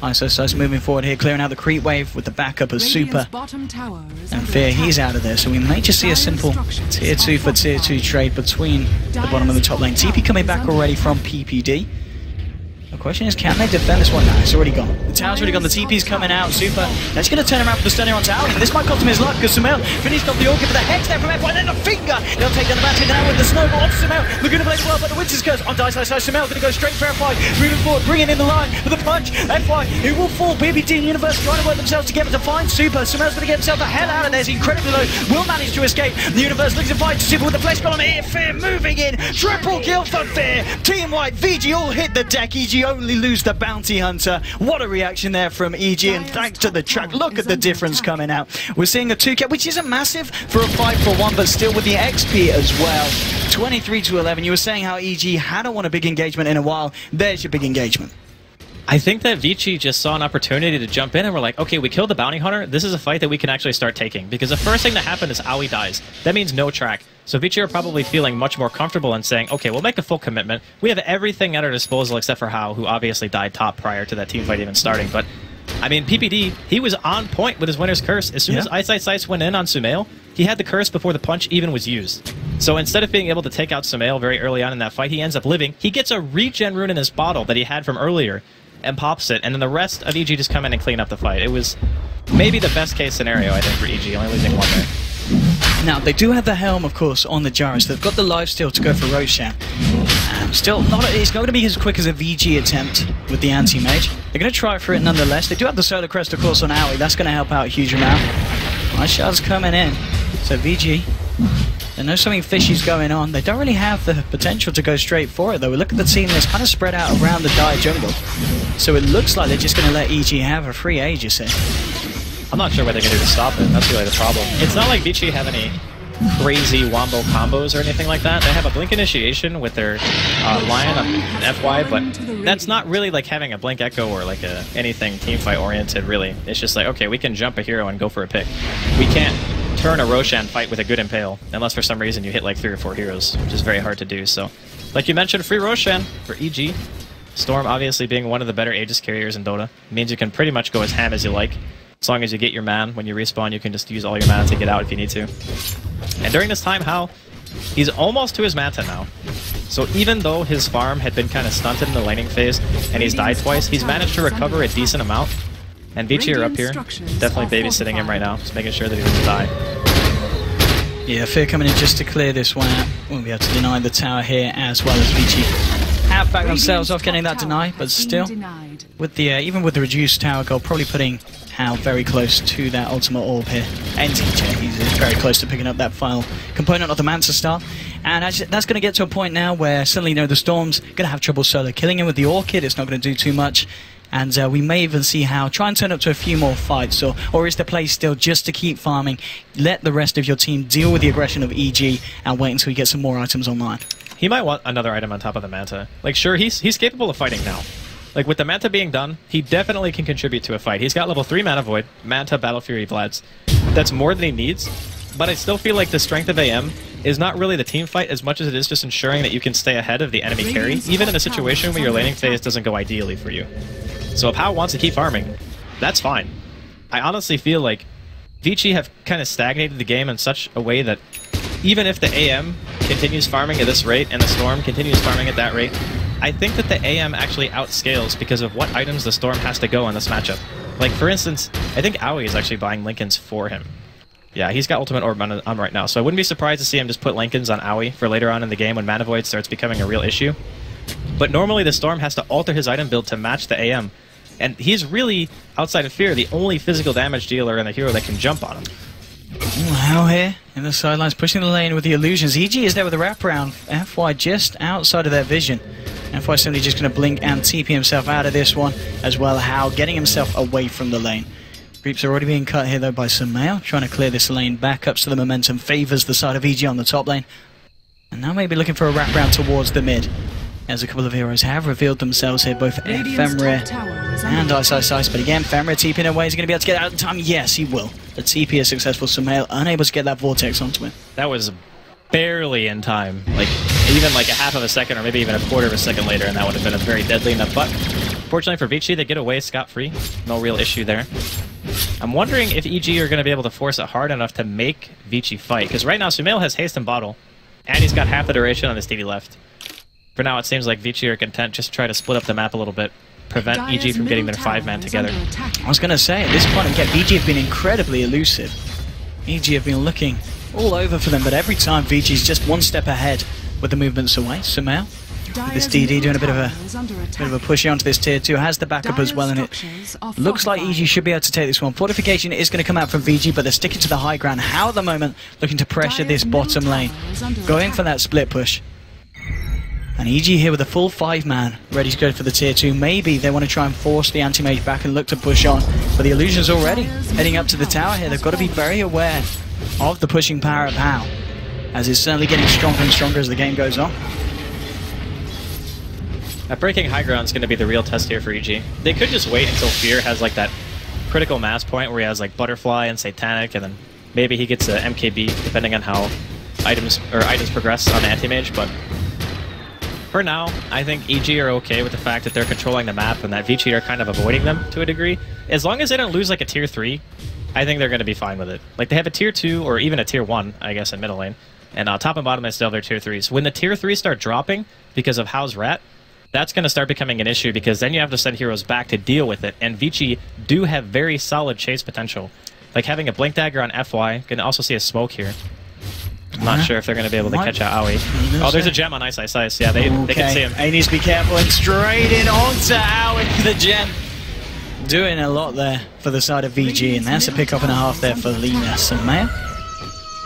ISO moving forward here, clearing out the creep wave with the backup of Super. And Fear, he's out of there, so we may just see a simple tier 2 for tier 2 trade between the bottom and the top lane. TP coming back already from PPD. Of question is, can they defend this one? No, it's already gone. The tower's already gone. The TP's coming out. Super. That's going to turn around for the stunner on Tower. This might cost him his luck because Sumail finished off the Orchid, but the Hex there from FY, then the finger. They'll take down the Bounty now with the snowball on Sumail. Looking to play well, but the Winter's Curse on Dice. Sumail going to go straight for FY. Moving forward, bringing in the line with a punch. FY, who will fall. BBT and Universe trying to work themselves together to find Super. Sumail's going to get himself the hell out of there. He's incredibly low. Will manage to escape. The Universe looks to fight Super with the flesh golem here. Fear moving in. Triple kill for Fear. Team White, VG all hit the deck. EG only lose the Bounty Hunter. What a reaction there from EG, and thanks to the track. Look at the difference coming out. We're seeing a 2K, which isn't massive for a 5-for-1, but still with the XP as well. 23-11. You were saying how EG hadn't won a big engagement in a while. There's your big engagement. I think that Vici just saw an opportunity to jump in and we're like, okay, we killed the bounty hunter. This is a fight that we can actually start taking. Because the first thing that happened is Aoi dies. That means no track. So Vici are probably feeling much more comfortable in saying, okay, we'll make a full commitment. We have everything at our disposal except for Hao, who obviously died top prior to that team fight even starting. But, I mean, PPD, he was on point with his winner's curse. As soon as Eyesight Sights went in on Sumail, he had the curse before the punch even was used. So instead of being able to take out Sumail very early on in that fight, he ends up living. He gets a regen rune in his bottle that he had from earlier and pops it, and then the rest of EG just come in and clean up the fight. It was maybe the best case scenario, I think, for EG, only losing one there. Now, they do have the helm, of course, on the Jarus. They've got the lifesteal to go for Roshan. Still, it's not going to be as quick as a VG attempt with the anti-mage. They're going to try for it nonetheless. They do have the Solar Crest, of course, on Aoi. That's going to help out a huge amount. Nice shots coming in. So VG, they know something fishy's going on. They don't really have the potential to go straight for it, though. We look at the team that's kind of spread out around the Dire jungle. So it looks like they're just going to let EG have a free Aegis here. I'm not sure what they're going to do to stop it. That's really the problem. It's not like Vici have any crazy wombo combos or anything like that. They have a Blink Initiation with their Lion on FY, but that's not really like having a Blink Echo or like anything teamfight oriented, really. It's just like, okay, we can jump a hero and go for a pick. We can't turn a Roshan fight with a good Impale, unless for some reason you hit like 3 or 4 heroes, which is very hard to do. So, like you mentioned, free Roshan for EG. Storm obviously being one of the better Aegis carriers in Dota means you can pretty much go as ham as you like. As long as you get your man, when you respawn, you can just use all your mana to get out if you need to. And during this time, Hao, he's almost to his Manta now. So even though his farm had been kind of stunted in the laning phase, and he's died twice, he's managed to recover a decent amount. And Vici are up here, definitely babysitting him right now, just making sure that he doesn't die. Yeah, Fear coming in just to clear this one out. Won't be able to deny the tower here, as well as Vici have backed themselves off getting that deny, but still, with the even with the reduced tower goal, probably putting Hao very close to that ultimate orb here. NTJ, he's very close to picking up that final component of the Manta Star. And actually, that's going to get to a point now where suddenly, you know, the Storm's going to have trouble solo killing him with the Orchid. It's not going to do too much. And we may even see Hao try and turn up to a few more fights, or is the play still just to keep farming, let the rest of your team deal with the aggression of EG, and wait until you get some more items online? He might want another item on top of the Manta. Like, sure, he's capable of fighting now. Like, with the Manta being done, he definitely can contribute to a fight. He's got level 3 Mana Void, Manta, Battle Fury, Vlads. That's more than he needs, but I still feel like the strength of AM is not really the team fight as much as it is just ensuring that you can stay ahead of the enemy carry, even in a situation where your laning phase doesn't go ideally for you. So if Hao wants to keep farming, that's fine. I honestly feel like Vici have kind of stagnated the game in such a way that even if the AM continues farming at this rate and the Storm continues farming at that rate, I think that the AM actually outscales because of what items the Storm has to go in this matchup. Like, for instance, I think Aoi is actually buying Linken's for him. Yeah, he's got Ultimate Orb on right now, so I wouldn't be surprised to see him just put Linken's on Aoi for later on in the game when Mana Void starts becoming a real issue. But normally the Storm has to alter his item build to match the AM. And he's really, outside of Fear, the only physical damage dealer and the hero that can jump on him. Hao here in the sidelines, pushing the lane with the illusions. EG is there with a wraparound. FY just outside of their vision. FY simply just going to blink and TP himself out of this one, as well. Hao getting himself away from the lane. Creeps are already being cut here, though, by Sumail, trying to clear this lane back up so the momentum favours the side of EG on the top lane. And now maybe looking for a wraparound towards the mid, as a couple of heroes have revealed themselves here, both Fenrir and Ice. But again, Fenrir TPing away. Is he going to be able to get out in time? Yes, he will. The TP is successful. Sumail unable to get that Vortex onto him. That was barely in time. Like, even like a half of a second or maybe even a quarter of a second later, and that would have been a very deadly enough buck. Fortunately for Vici, they get away scot-free. No real issue there. I'm wondering if EG are going to be able to force it hard enough to make Vici fight, because right now Sumail has haste and bottle, and he's got half the duration on his DD left. For now, it seems like Vici are content just to try to split up the map a little bit, prevent EG from getting their 5-man together. I was going to say, at this point, again, VG have been incredibly elusive. EG have been looking all over for them, but every time VG's just one step ahead with the movements away. Sumail, with this DD doing a bit of a push onto this tier 2, has the backup as well, and it looks like EG should be able to take this one. Fortification is going to come out from VG, but they're sticking to the high ground. How at the moment, looking to pressure this bottom lane, going for that split push. And EG here with a full 5-man, ready to go for the tier 2. Maybe they want to try and force the anti-mage back and look to push on. But the illusion's already heading up to the tower here. They've got to be very aware of the pushing power of Hao, as it's certainly getting stronger and stronger as the game goes on. That breaking high ground is going to be the real test here for EG. They could just wait until Fear has like that critical mass point where he has like Butterfly and Satanic, and then maybe he gets a MKB depending on how items progress on anti-mage, but for now, I think EG are okay with the fact that they're controlling the map and that Vici are kind of avoiding them to a degree. As long as they don't lose like a tier 3, I think they're going to be fine with it. Like they have a tier 2 or even a tier 1, I guess, in middle lane. And top and bottom, they still have their tier 3s. When the tier 3s start dropping because of Hao's rat, that's going to start becoming an issue because then you have to send heroes back to deal with it. And Vici do have very solid chase potential. Like having a Blink Dagger on FY, you can also see a smoke here. I'm not sure if they're going to be able to catch out Aoi. Oh, there's a gem on Ice Ice Ice. Yeah, they can see him. He needs to be careful and straight in onto Aoi for the gem. Doing a lot there for the side of VG, and that's a pick-up and a half there for Lina. Sumail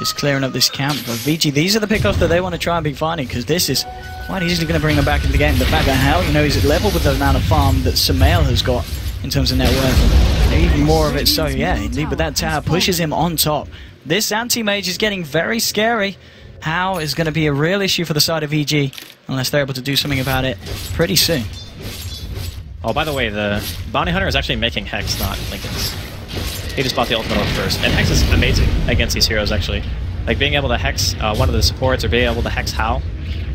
is clearing up this camp. But VG, these are the pickups that they want to try and be finding, because this is quite easily going to bring them back into the game. The fact that Hao, he's at level with the amount of farm that Sumail has got in terms of net worth. Even more of it, so yeah, indeed, but that tower pushes him on top. This anti-mage is getting very scary. Hao is going to be a real issue for the side of EG, unless they're able to do something about it pretty soon. Oh, by the way, the Bounty Hunter is actually making Hex, not Linken's. He just bought the ultimate orb first, and Hex is amazing against these heroes, actually. Like, being able to Hex one of the supports, or being able to Hex Hao,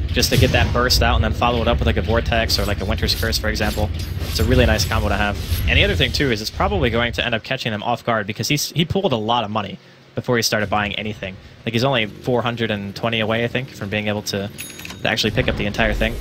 just to get that burst out and then follow it up with like a Vortex or like a Winter's Curse, for example. It's a really nice combo to have. And the other thing, too, is it's probably going to end up catching them off guard, because he pulled a lot of money before he started buying anything. Like, he's only 420 away, I think, from being able to actually pick up the entire thing.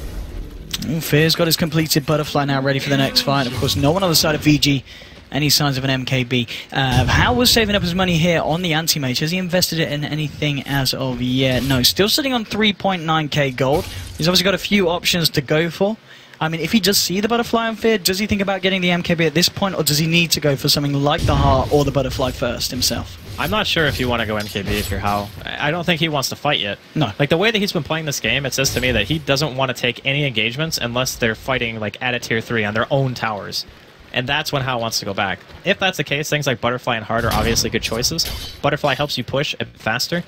Fear's got his completed Butterfly now ready for the next fight. Of course, no one on the side of VG, any signs of an MKB. Hao was saving up his money here on the anti-mage. Has he invested it in anything as of yet? No, still sitting on 3.9k gold. He's obviously got a few options to go for. I mean, if he does see the Butterfly on Fear, does he think about getting the MKB at this point, or does he need to go for something like the Heart or the Butterfly first himself? I'm not sure if you want to go MKB if you're Hao. I don't think he wants to fight yet. No. Like, the way that he's been playing this game, it says to me that he doesn't want to take any engagements unless they're fighting, like, at a tier 3 on their own towers. And that's when Hao wants to go back. If that's the case, things like Butterfly and Heart are obviously good choices. Butterfly helps you push a bit faster.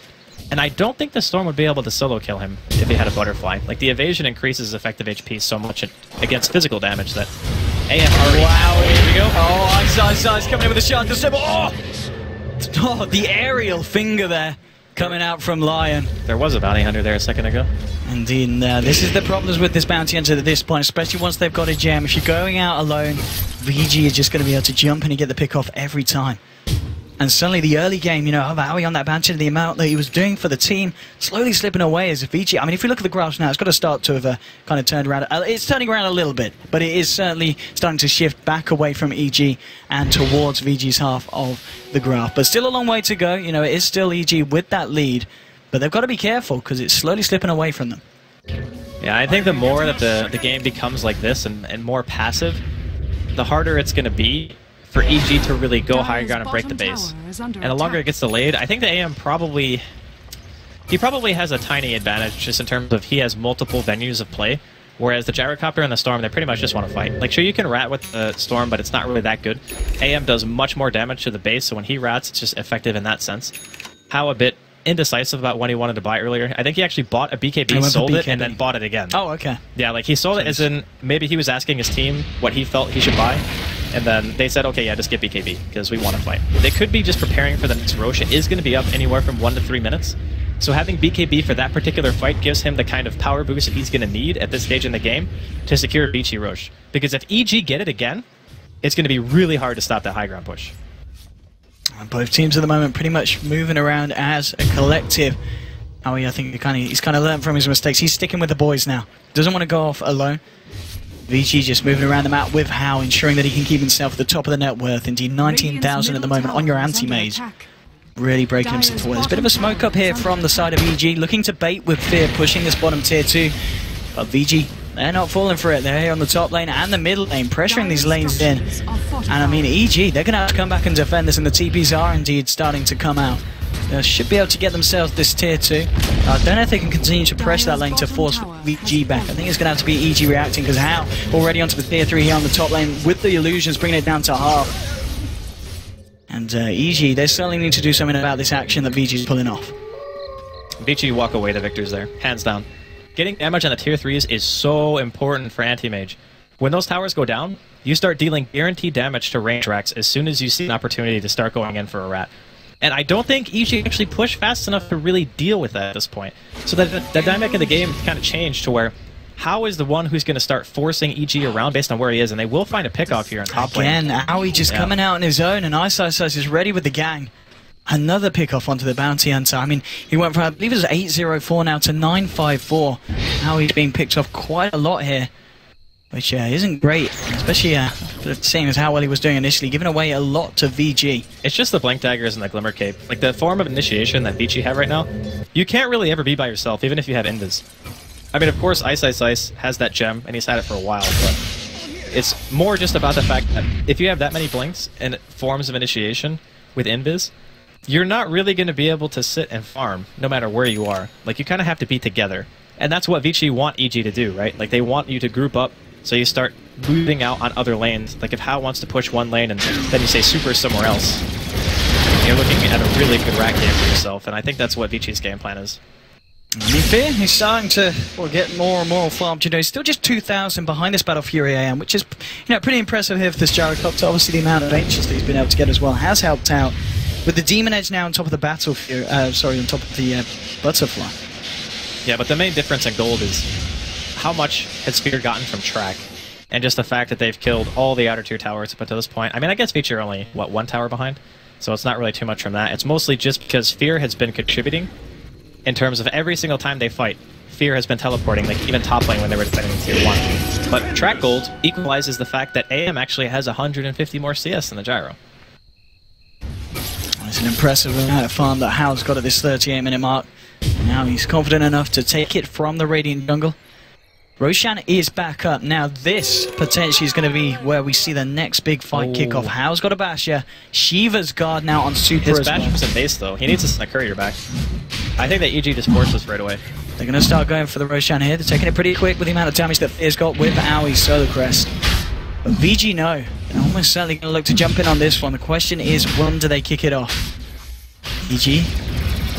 And I don't think the Storm would be able to solo kill him if he had a Butterfly. Like, the evasion increases effective HP so much against physical damage that AM already... Wow, here we go. Oh, Ice coming in with a shot. Oh, the aerial finger there coming out from Lion. There was a Bounty Hunter there a second ago. Indeed, this is the problems with this Bounty Hunter at this point, especially once they've got a gem. If you're going out alone, VG is just going to be able to jump in and get the pick off every time. And suddenly the early game, of Aoi on that Bounty, the amount that he was doing for the team, slowly slipping away as Vici. I mean, if we look at the graphs now, it's got to start to have kind of turned around. It's turning around a little bit, but it is certainly starting to shift back away from EG and towards VG's half of the graph. But still a long way to go. It is still EG with that lead, but they've got to be careful because it's slowly slipping away from them. Yeah, I think the more that the game becomes like this and more passive, the harder it's going to be for EG to really go higher ground and break the base. And the longer it gets delayed, I think the AM probably has a tiny advantage just in terms of he has multiple venues of play, whereas the Gyrocopter and the Storm, they pretty much just want to fight. Like, sure, you can rat with the Storm, but it's not really that good. AM does much more damage to the base, so when he rats, it's just effective in that sense. How a bit indecisive about when he wanted to buy earlier. I think he actually bought a BKB, sold it, and then bought it again. Oh, okay. Yeah, like, he sold it as in maybe he was asking his team what he felt he should buy, and then they said, okay, yeah, just get BKB, because we want to fight. They could be just preparing for the next Roche. It is going to be up anywhere from 1 to 3 minutes. So having BKB for that particular fight gives him the kind of power boost that he's going to need at this stage in the game to secure Vici Roche. Because if EG get it again, it's going to be really hard to stop that high ground push. Both teams at the moment pretty much moving around as a collective. Oh yeah, I think he's kind of learned from his mistakes. He's sticking with the boys now. Doesn't want to go off alone. Vici just moving around the map with How, ensuring that he can keep himself at the top of the net worth. Indeed, 19,000 at the moment on your anti-mage. Really breaking himself forward. There's a bit of a smoke up here from the side of EG, looking to bait with Fear, pushing this bottom tier 2. But Vici, they're not falling for it. They're here on the top lane and the middle lane, pressuring these lanes in. And I mean, EG, they're going to have to come back and defend this, and the TPs are indeed starting to come out. They should be able to get themselves this tier 2. I don't know if they can continue to pressure that lane to force VG back. I think it's going to have to be EG reacting, because How already onto the tier 3 here on the top lane with the illusions, bringing it down to half. And EG, they certainly need to do something about this action that VG is pulling off. Vici walk away the victors there, hands down. Getting damage on the tier 3s is so important for anti-mage. When those towers go down, you start dealing guaranteed damage to range racks as soon as you see an opportunity to start going in for a rat. And I don't think EG actually pushed fast enough to really deal with that at this point. So the dynamic of the game kind of changed to where How is the one who's going to start forcing EG around based on where he is, and they will find a pickoff here on top lane. Again, Aoi just coming out on his own, and Ice is ready with the gang. Another pickoff onto the bounty hunter. I mean, he went from, I believe it was 804 now to 954. Aoi's being picked off quite a lot here, which isn't great, especially seeing as how well he was doing initially, giving away a lot to VG. It's just the Blink Daggers and the Glimmer Cape. Like, the form of initiation that Vici have right now, you can't really ever be by yourself, even if you have Invis. I mean, of course, Ice has that gem, and he's had it for a while, but it's more just about the fact that if you have that many Blinks and forms of initiation with Invis, you're not really going to be able to sit and farm, no matter where you are. Like, you kind of have to be together. And that's what Vici want EG to do, right? Like, they want you to group up, so you start moving out on other lanes. Like, if How wants to push one lane and then you say super somewhere else, you're looking at a really good rack game for yourself, and I think that's what Vici's game plan is. I mean, Fear, he's starting to get more and more farmed. You know, he's still just 2,000 behind this Battle Fury AM, which is, you know, pretty impressive here for this Gyrocopter. Obviously, the amount of Ancients that he's been able to get as well has helped out. With the Demon Edge now on top of the Battle Fury, on top of the Butterfly. Yeah, but the main difference in gold is how much has Fear gotten from track, and just the fact that they've killed all the outer tier towers up to this point. I mean, I guess Vici are only, what, one tower behind? So it's not really too much from that. It's mostly just because Fear has been contributing in terms of every single time they fight. Fear has been teleporting, like even top lane when they were defending tier 1. But track gold equalizes the fact that AM actually has 150 more CS than the Gyro. It's an impressive amount of farm that How's got at this 38-minute mark. Now he's confident enough to take it from the Radiant jungle. Roshan is back up. Now this potentially is going to be where we see the next big fight kick off. How's got a Basher. Shiva's guard now on Super as well. His Basher's in base though. He needs to send a courier back. I think that EG just forced this right away. They're going to start going for the Roshan here. They're taking it pretty quick with the amount of damage that Fear's got with Aoi's Solar Crest. But VG no. They're almost certainly going to look to jump in on this one. The question is, when do they kick it off? EG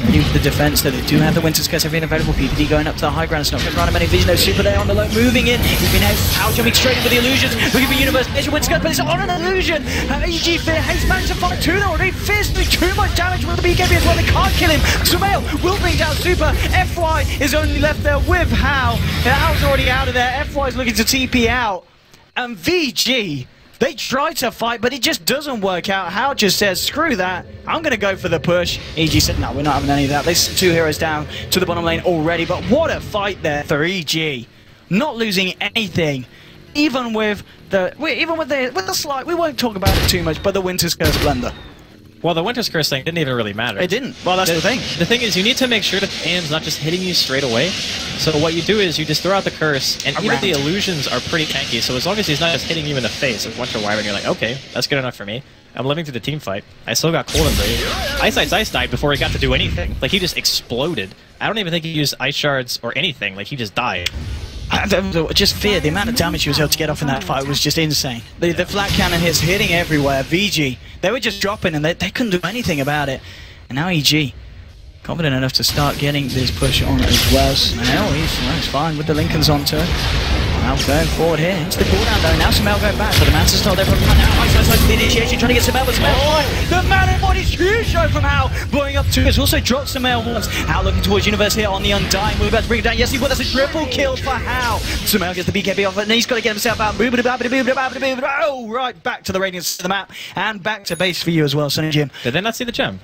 ready with the defense, that they do have the Winter's Curse available. PPD going up to the high ground. It's not going to run him any vision. No super there on the low, moving in. He's been out jumping straight in with the illusions. Looking for Universe. There's your Winter's Curse, but it's on an illusion. EG Fear has managed to fight two though. Fear's doing too much damage with the BKB as well. They can't kill him. Sumail will bring down Super. FY is only left there with How. How's already out of there. FY is looking to TP out. And VG, they try to fight, but it just doesn't work out. How just says, screw that, I'm going to go for the push. EG said, no, we're not having any of that. There's two heroes down to the bottom lane already, but what a fight there for EG. Not losing anything, even with the slight, we won't talk about it too much, but the Winter's Curse blunder. Well, the Winter's Curse thing didn't even really matter. It didn't. Well, that's the thing. The thing is, you need to make sure that the AM's not just hitting you straight away. So what you do is you just throw out the Curse, and even the illusions are pretty tanky, so as long as he's not just hitting you in the face with Winter Wyvern, you're like, okay, that's good enough for me. I'm living through the team fight. I still got Cold and Brave. Ice died before he got to do anything. Like, he just exploded. I don't even think he used Ice Shards or anything. Like, he just died. Just Fear, the amount of damage he was able to get off in that fight was just insane. The flat cannon hits hitting everywhere. VG, they were just dropping and they couldn't do anything about it. And now EG, confident enough to start getting this push on as well. Now he's fine with the Lincolns on turn. Now going forward here. It's the cooldown though. Now Sumail going back, but the Mantis not there from now. Ice the initiation, trying to get Sumail, but Sumail the man in body's huge show from How, blowing up two. It's also dropped Sumail once. How looking towards Universe here on the Undying. We're about to bring it down. Yes, that's a triple kill for How. Sumail gets the BKB off it, and he's got to get himself out. Oh, right back to the radiance of the map, and back to base for you as well, Sonny Jim. Did they not see the gem?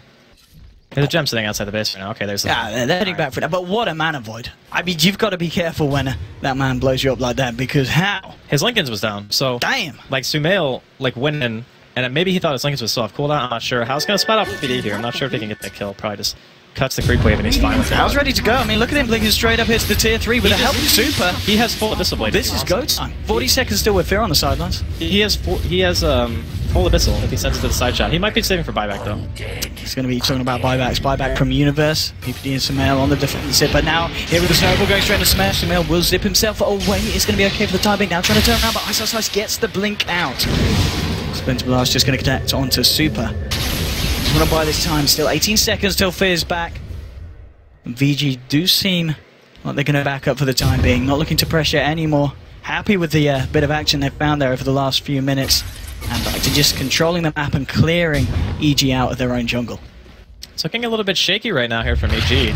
There's a gem sitting outside the base right now. Okay, there's the... Yeah, they're heading back for that. But what a mana void. I mean, you've got to be careful when that man blows you up like that, because how? His Lincolns was down, so... Damn! Like, Sumail, like, went in, and maybe he thought his Lincolns was still off cooldown. I'm not sure. How's going to spot off PD here. I'm not sure if he can get that kill. Probably just cuts the creep wave, and he's fine with it. How's ready to go. I mean, look at him blinking straight up. Hits the tier 3 with a help super. He has full Abyssal Blade. This is go time. 40 seconds still with Fear on the sidelines. He has full Abyssal if he sends it to the side shot. He might be saving for buyback, though. He's going to be talking about buybacks. Buyback from Universe. PPD and Sumail on the defensive. But now, here with the Snowball going straight to Sumail. Sumail will zip himself away. It's going to be okay for the time being. Now trying to turn around, but Ice Slice gets the blink out. Splinter Blast just going to connect onto Super. Just want to buy this time still. 18 seconds till Fear's back. VG do seem like they're going to back up for the time being. Not looking to pressure anymore. Happy with the bit of action they've found there over the last few minutes. And back to just controlling the map and clearing EG out of their own jungle. It's looking a little bit shaky right now here from EG.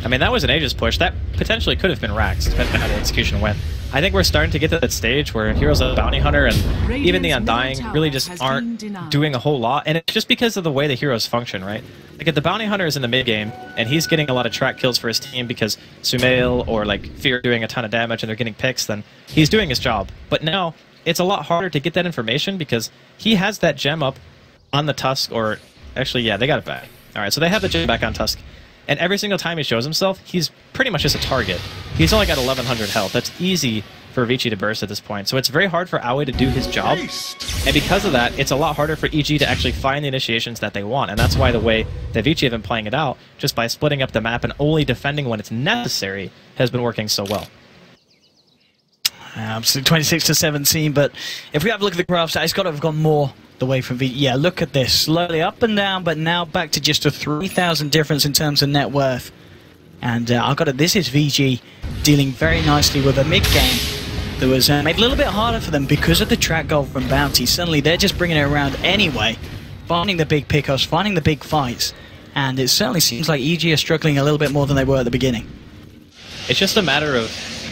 I mean, that was an Aegis push. That potentially could have been Rax, depending on how the execution went. I think we're starting to get to that stage where Heroes of the Bounty Hunter and even the Undying really just aren't doing a whole lot. And it's just because of the way the heroes function, right? Like, if the Bounty Hunter is in the mid-game, and he's getting a lot of track kills for his team because Sumail or, like, Fear doing a ton of damage and they're getting picks, then he's doing his job. But now, it's a lot harder to get that information because he has that gem up on the Tusk, or... Actually, yeah, they got it back. Alright, so they have the gem back on Tusk. And every single time he shows himself, he's pretty much just a target. He's only got 1100 health. That's easy for Vici to burst at this point. So it's very hard for Aoi to do his job. And because of that, it's a lot harder for EG to actually find the initiations that they want. And that's why the way that Vici have been playing it out, just by splitting up the map and only defending when it's necessary, has been working so well. Absolutely, 26 to 17, but if we have a look at the graphs, it's got to have gone more the way from Vici. Yeah, look at this. Slowly up and down, but now back to just a 3,000 difference in terms of net worth. And I've got it. This is VG dealing very nicely with a mid-game that was made a little bit harder for them because of the track goal from Bounty. Suddenly, they're just bringing it around anyway, finding the big pickoffs, finding the big fights. And it certainly seems like EG are struggling a little bit more than they were at the beginning. It's just a matter of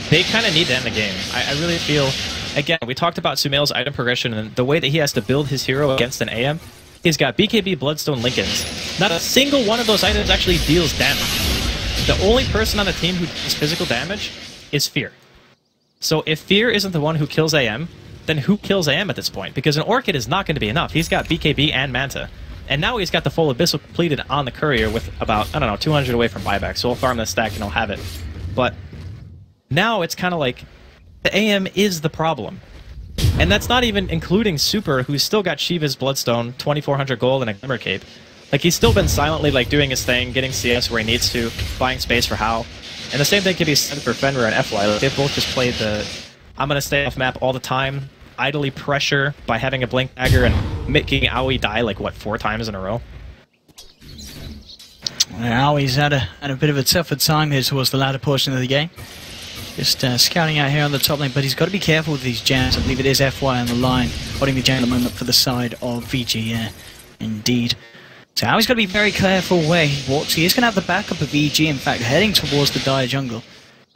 they kind of need to end the game. I really feel... Again, we talked about Sumail's item progression and the way that he has to build his hero against an AM. He's got BKB, Bloodstone, Lincolns. Not a single one of those items actually deals damage. The only person on the team who does physical damage is Fear. So if Fear isn't the one who kills AM, then who kills AM at this point? Because an Orchid is not going to be enough. He's got BKB and Manta. And now he's got the full Abyssal completed on the Courier with about, I don't know, 200 away from buyback. So he'll farm the stack and he'll have it. But now it's kind of like... The AM is the problem. And that's not even including Super, who's still got Shiva's Bloodstone, 2,400 gold, and a Glimmer Cape. Like, he's still been silently, like, doing his thing, getting CS where he needs to, buying space for Hao. And the same thing can be said for Fenrir and FY. Like, they've both just played the, I'm gonna stay off map all the time, idly pressure by having a Blink Dagger and making Aoi die, like, what, 4 times in a row? Aoi's had a bit of a tougher time here towards the latter portion of the game. Just scouting out here on the top lane, but he's got to be careful with these gems. I believe it is FY on the line, holding the gem at the moment for the side of VG, yeah, indeed. So now he's got to be very careful where he walks. He is going to have the backup of VG, in fact, heading towards the Dire jungle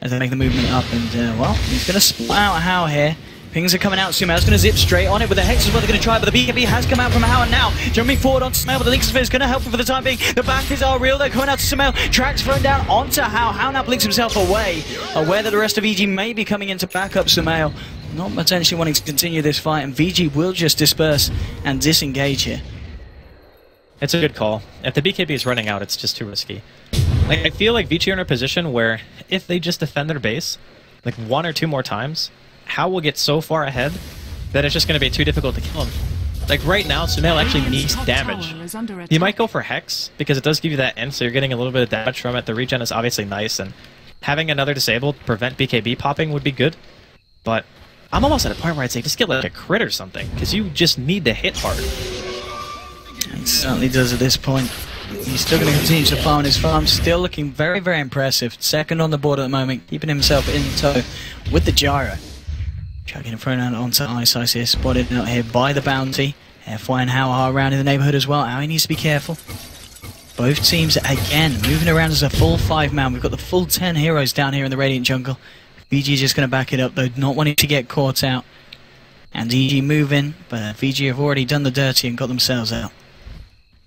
as they make the movement up, and, well, he's going to spot out Hao here. Pings are coming out, Sumail's going to zip straight on it, with the Hex is what they're going to try, but the BKB has come out from Hao, and now jumping forward onto Sumail, but the Link Sphere is going to help him for the time being. The backers are real, they're coming out to Sumail, Tracks thrown down onto Hao. Hao now blinks himself away, aware that the rest of EG may be coming in to back up Sumail, not potentially wanting to continue this fight, and VG will just disperse and disengage here. It's a good call. If the BKB is running out, it's just too risky. Like, I feel like Vici are in a position where if they just defend their base, like 1 or 2 more times, Hao will get so far ahead that it's just going to be too difficult to kill him. Like right now, Sumail actually needs damage. You might go for Hex, because it does give you that end, so you're getting a little bit of damage from it. The regen is obviously nice, and having another disabled prevent BKB popping would be good. But I'm almost at a point where I'd say just get like a crit or something, because you just need to hit hard. He certainly does at this point. He's still going to continue to farm his farm, still looking very, very impressive. Second on the board at the moment, keeping himself in tow with the gyro. Chucking it thrown out onto Ice Ice here, spotted out here by the Bounty. FY and Hao are around in the neighborhood as well. Aoi needs to be careful. Both teams, again, moving around as a full 5-man. We've got the full 10 heroes down here in the Radiant jungle. VG just going to back it up, though, not wanting to get caught out. And EG moving, but VG have already done the dirty and got themselves out.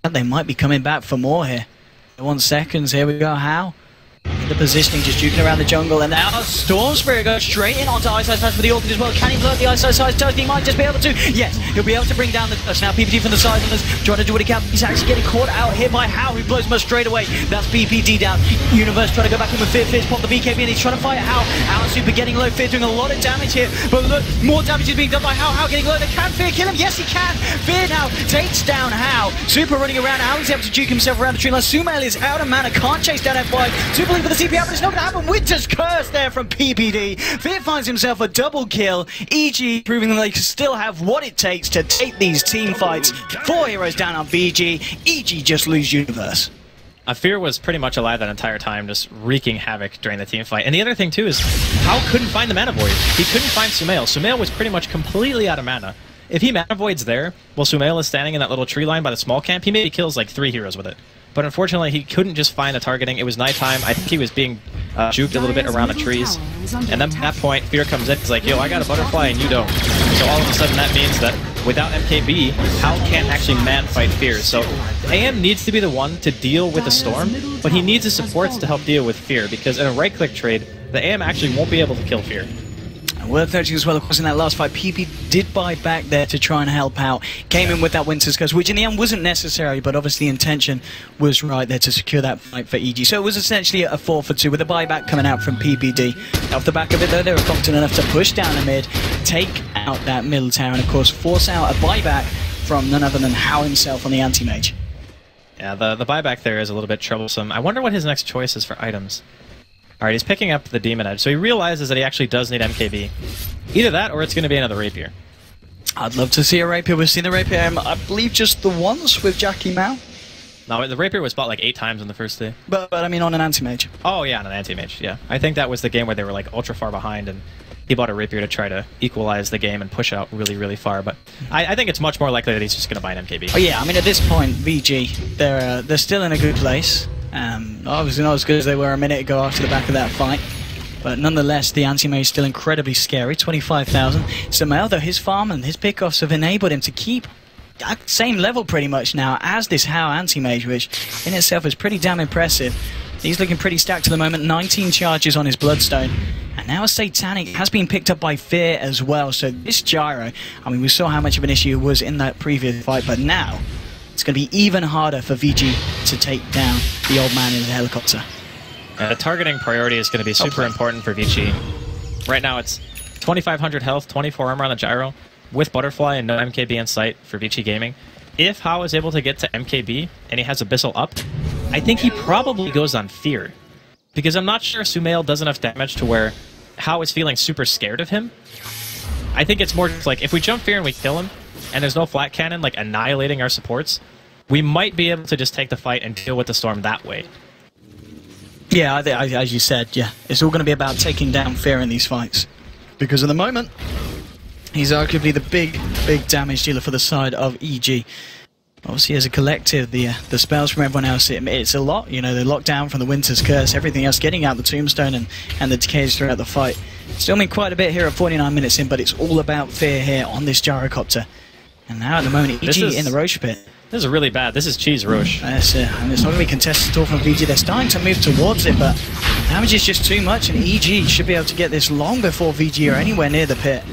And they might be coming back for more here. 1 seconds, here we go, how? The positioning, just juking around the jungle, and now Storm Spirit goes straight in onto Ice Ice for the ultimate as well. Can he blow the Ice Ice? He might just be able to. Yes, he'll be able to bring down the touch. Now PPD from the side of us, trying to do what he can. He's actually getting caught out here by How, who blows him straight away. That's BPD down. Universe trying to go back in with Fear. Fear's pop the BKB, and he's trying to fight How. How Super getting low. Fear doing a lot of damage here, but look, more damage is being done by How. How getting low. They can Fear kill him. Yes, he can. Fear now takes down How. Super running around. How he's able to juke himself around the tree line. Sumail is out of mana, can't chase down F5. Super lead for the CP out, but it's not going to happen. Winter's Curse there from PPD. Fear finds himself a double kill. EG proving that they still have what it takes to take these team fights. 4 heroes down on VG. EG just lose Universe. Fear was pretty much alive that entire time, just wreaking havoc during the team fight. And the other thing, too, is How couldn't find the mana void. He couldn't find Sumail. Sumail was pretty much completely out of mana. If he mana voids there, while Sumail is standing in that little tree line by the small camp, he maybe kills like 3 heroes with it. But unfortunately, he couldn't just find the targeting. It was nighttime. I think he was being juked a little bit around the trees. And then at that point, Fear comes in. He's like, yo, I got a butterfly and you don't. So all of a sudden, that means that without MKB, How can't actually man-fight Fear. So AM needs to be the one to deal with the Storm, but he needs his supports to help deal with Fear, because in a right-click trade, the AM actually won't be able to kill Fear. Worth noting as well, of course, in that last fight, PP did buy back there to try and help out. Came in with that Winter's Curse, which in the end wasn't necessary, but obviously the intention was right there to secure that fight for EG. So it was essentially a 4 for 2 with a buyback coming out from PPD. Off the back of it, though, they were confident enough to push down the mid, take out that middle tower, and of course force out a buyback from none other than How himself on the anti-mage. Yeah, the buyback there is a little bit troublesome. I wonder what his next choice is for items. Alright, he's picking up the Demon Edge, so he realizes that he actually does need MKB. Either that, or it's going to be another Rapier. I'd love to see a Rapier. We've seen the Rapier, I believe, just the once with Jackie Mao. No, the Rapier was bought like 8 times in the first day. But I mean on an anti-mage. Oh yeah, on an anti-mage, yeah. I think that was the game where they were like ultra far behind, and he bought a Rapier to try to equalize the game and push out really, really far. But I think it's much more likely that he's just going to buy an MKB. Oh yeah, I mean at this point, VG, they're still in a good place. Obviously not as good as they were a minute ago after the back of that fight. But nonetheless, the anti-mage is still incredibly scary. 25,000. Sumail, though, his farm and his pickoffs have enabled him to keep at the same level pretty much now as this How anti-mage, which in itself is pretty damn impressive. He's looking pretty stacked at the moment. 19 charges on his Bloodstone. And now a Satanic has been picked up by Fear as well. So this Gyro, I mean, we saw how much of an issue it was in that previous fight, but now it's going to be even harder for VG to take down the old man in the helicopter. The targeting priority is going to be super important for Vici. Right now it's 2,500 health, 24 armor on the Gyro, with Butterfly and no MKB in sight for Vici Gaming. If How is able to get to MKB and he has Abyssal up, I think he probably goes on Fear. Because I'm not sure Sumail does enough damage to where How is feeling super scared of him. I think it's more just like, if we jump Fear and we kill him, and there's no flat cannon like annihilating our supports, we might be able to just take the fight and deal with the Storm that way. Yeah, as you said, yeah. It's all going to be about taking down Fear in these fights. Because at the moment, he's arguably the big damage dealer for the side of EG. Obviously, as a collective, the spells from everyone else, it's a lot. You know, they're locked down from the Winter's Curse, everything else, getting out the Tombstone and the decays throughout the fight. Still mean quite a bit here at 49 minutes in, but it's all about Fear here on this Gyrocopter. And now at the moment, EG in the Roche pit. This is really bad. This is Cheese Roche. That's it. And it's not going to be contested at all from VG. They're starting to move towards it, but damage is just too much, and EG should be able to get this long before VG are anywhere near the pit.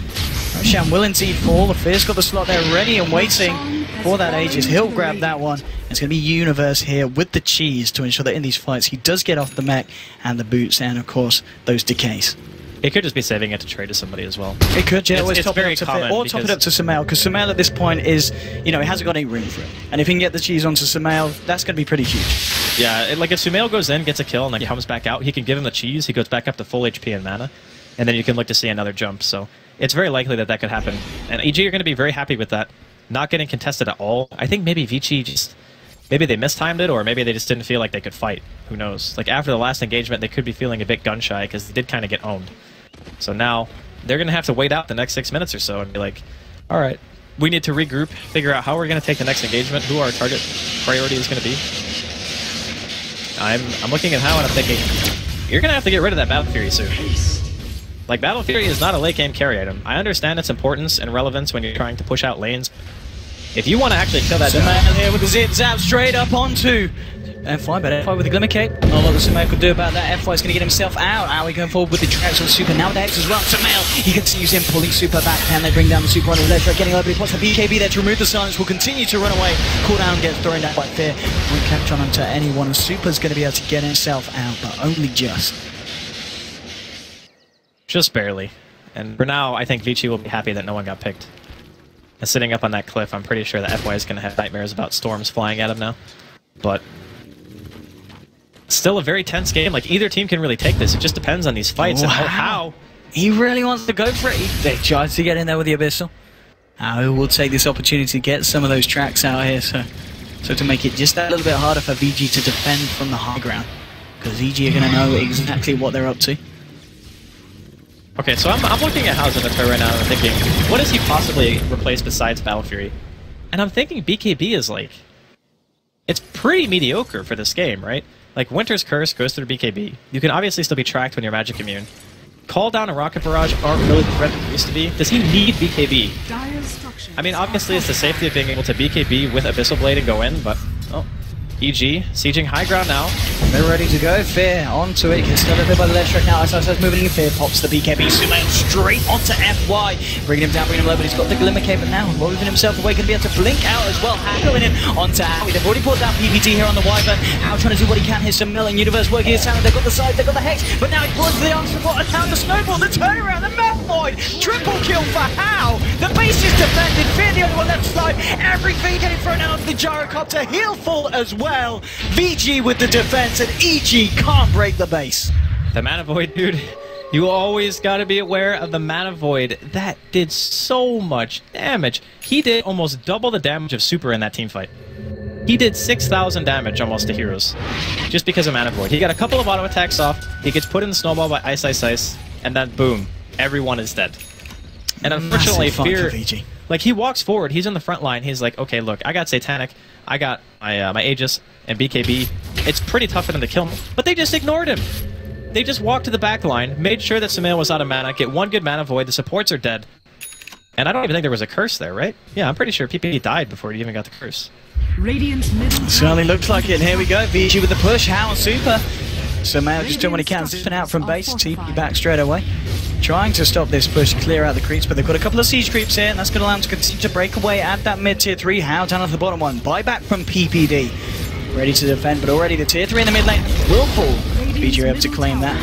Roshan willing to fall. The Fear's got the slot there ready and waiting for that Aegis. He'll grab that one. It's going to be Universe here with the cheese to ensure that in these fights he does get off the mech and the boots and, of course, those decays. It could just be saving it to trade to somebody as well. It could, yeah. It's very common. Or top it up to Sumail, because Sumail at this point is, you know, he hasn't got any room for it. And if he can get the cheese onto Sumail, that's going to be pretty huge. Yeah, like if Sumail goes in, gets a kill, and then comes back out, he can give him the cheese, he goes back up to full HP and mana, and then you can look to see another jump. So it's very likely that that could happen. And EG are going to be very happy with that. Not getting contested at all. I think maybe Vici just... Maybe they mistimed it, or maybe they just didn't feel like they could fight. Who knows? Like after the last engagement, they could be feeling a bit gun-shy, because they did kind of get owned. So now, they're going to have to wait out the next 6 minutes or so and be like, alright, we need to regroup, figure out how we're going to take the next engagement, who our target priority is going to be. I'm looking at how and I'm thinking, you're going to have to get rid of that Battle Fury soon. Like, Battle Fury is not a late game carry item. I understand its importance and relevance when you're trying to push out lanes. If you want to actually kill that... Man here with the zip zap straight up onto F5, but F5 with the Glimmer Cape. Not a lot that Sumail could do about that. F5 is going to get himself out. Aoi going forward with the tracks on Super. Now with X as well. Sumail, he continues in, pulling Super back. Can they bring down the Super on the left? Getting over. He wants the BKB there to remove the silence. Will continue to run away. Cooldown gets thrown down by Fear. Won't catch on onto anyone. And Super's going to be able to get himself out, but only just. Just barely. And for now, I think Vici will be happy that no one got picked. And sitting up on that cliff, I'm pretty sure that FY is going to have nightmares about storms flying at him now. But still a very tense game. Like, either team can really take this. It just depends on these fights and how. He really wants to go for it. They tries to get in there with the Abyssal. Aoi will take this opportunity to get some of those tracks out here, so to make it just that little bit harder for VG to defend from the high ground. Because EG are going to know exactly what they're up to. Okay, so I'm looking at How's Inventory right now and I'm thinking, what does he possibly replace besides Battle Fury? And I'm thinking BKB is like... It's pretty mediocre for this game, right? Like, Winter's Curse goes through BKB. You can obviously still be tracked when you're magic immune. Call Down and Rocket Barrage aren't really the threat that they used to be. Does he need BKB? I mean, obviously it's the safety of being able to BKB with Abyssal Blade and go in, but... Oh. EG, sieging high ground now. They're ready to go. Fear onto it. Gets started by the left track now. As moving in, Fear pops the BKB. Sumail straight onto FY. Bringing him down, bringing him low, but he's got the Glimmer Cape now. Moving himself away, going to be able to blink out as well. Going in onto Aoi. They've already put down PPT here on the Wyvern. Now trying to do what he can. Here's some Mill and Universe working his talent. They've got the side, they've got the Hex, but now he pulls the answer support and now the Snowball, the turnaround, the Meth Void. Triple kill for How. The base is defended. Fear the only one left side. Everything getting thrown out of the Gyrocopter. He'll fall as well. VG with the defense, and EG can't break the base. The Mana Void, dude. You always gotta be aware of the Mana Void. That did so much damage. He did almost double the damage of Super in that team fight. He did 6,000 damage almost to heroes. Just because of Mana Void. He got a couple of auto attacks off, he gets put in the snowball by Ice Ice Ice, and then boom, everyone is dead. And unfortunately, Fear... Like, he walks forward, he's in the front line, he's like, okay, look, I got Satanic, I got my Aegis and BKB. It's pretty tough for them to kill me. But they just ignored him. They just walked to the back line, made sure that Sumail was out of mana, get one good Mana Void, the supports are dead. And I don't even think there was a curse there, right? Yeah, I'm pretty sure PPE died before he even got the curse. Certainly looks like it. Here we go, VG with the push, How Super. Sumail just doing what he can, zipping out from base, TP back straight away. Trying to stop this push, clear out the creeps, but they've got a couple of siege creeps here, and that's going to allow them to continue to break away at that mid-tier 3. How down at the bottom one. Buyback from PPD. Ready to defend, but already the tier 3 in the mid lane will fall. VG are able to claim that.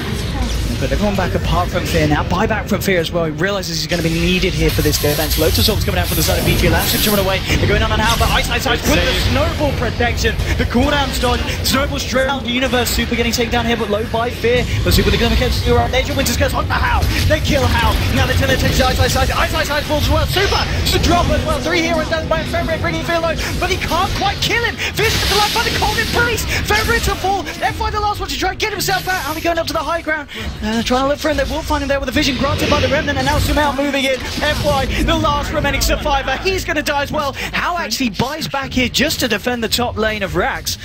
But they've gone back apart from Fear now. Buyback from Fear as well. He realizes he's going to be needed here for this defense. Lotus Orb's coming out from the side of VG. Allows him to run away. They're going on How, but Ice Ice Ice with the Snowball protection. The cooldown dodge. Snowball straight out. Universe Super getting taken down here, but low by Fear. But Super the Glimmer Cape still around. There's your Winter's Curse on the How. They kill How. Now they're going to take Ice Ice Ice. Ice Ice Ice falls as well. Super to drop as well. 3 heroes down by Fear, bringing Fear low, but he can't quite kill him. Fear's to the life by the cold embrace. Fear to fall. F5 the last one to try and get himself out. How are they going up to the high ground? Trying to look for him. They will find him there with a vision granted by the Remnant, and now Sumail moving in. FY, the last remaining survivor, he's going to die as well. How actually buys back here just to defend the top lane of Rax.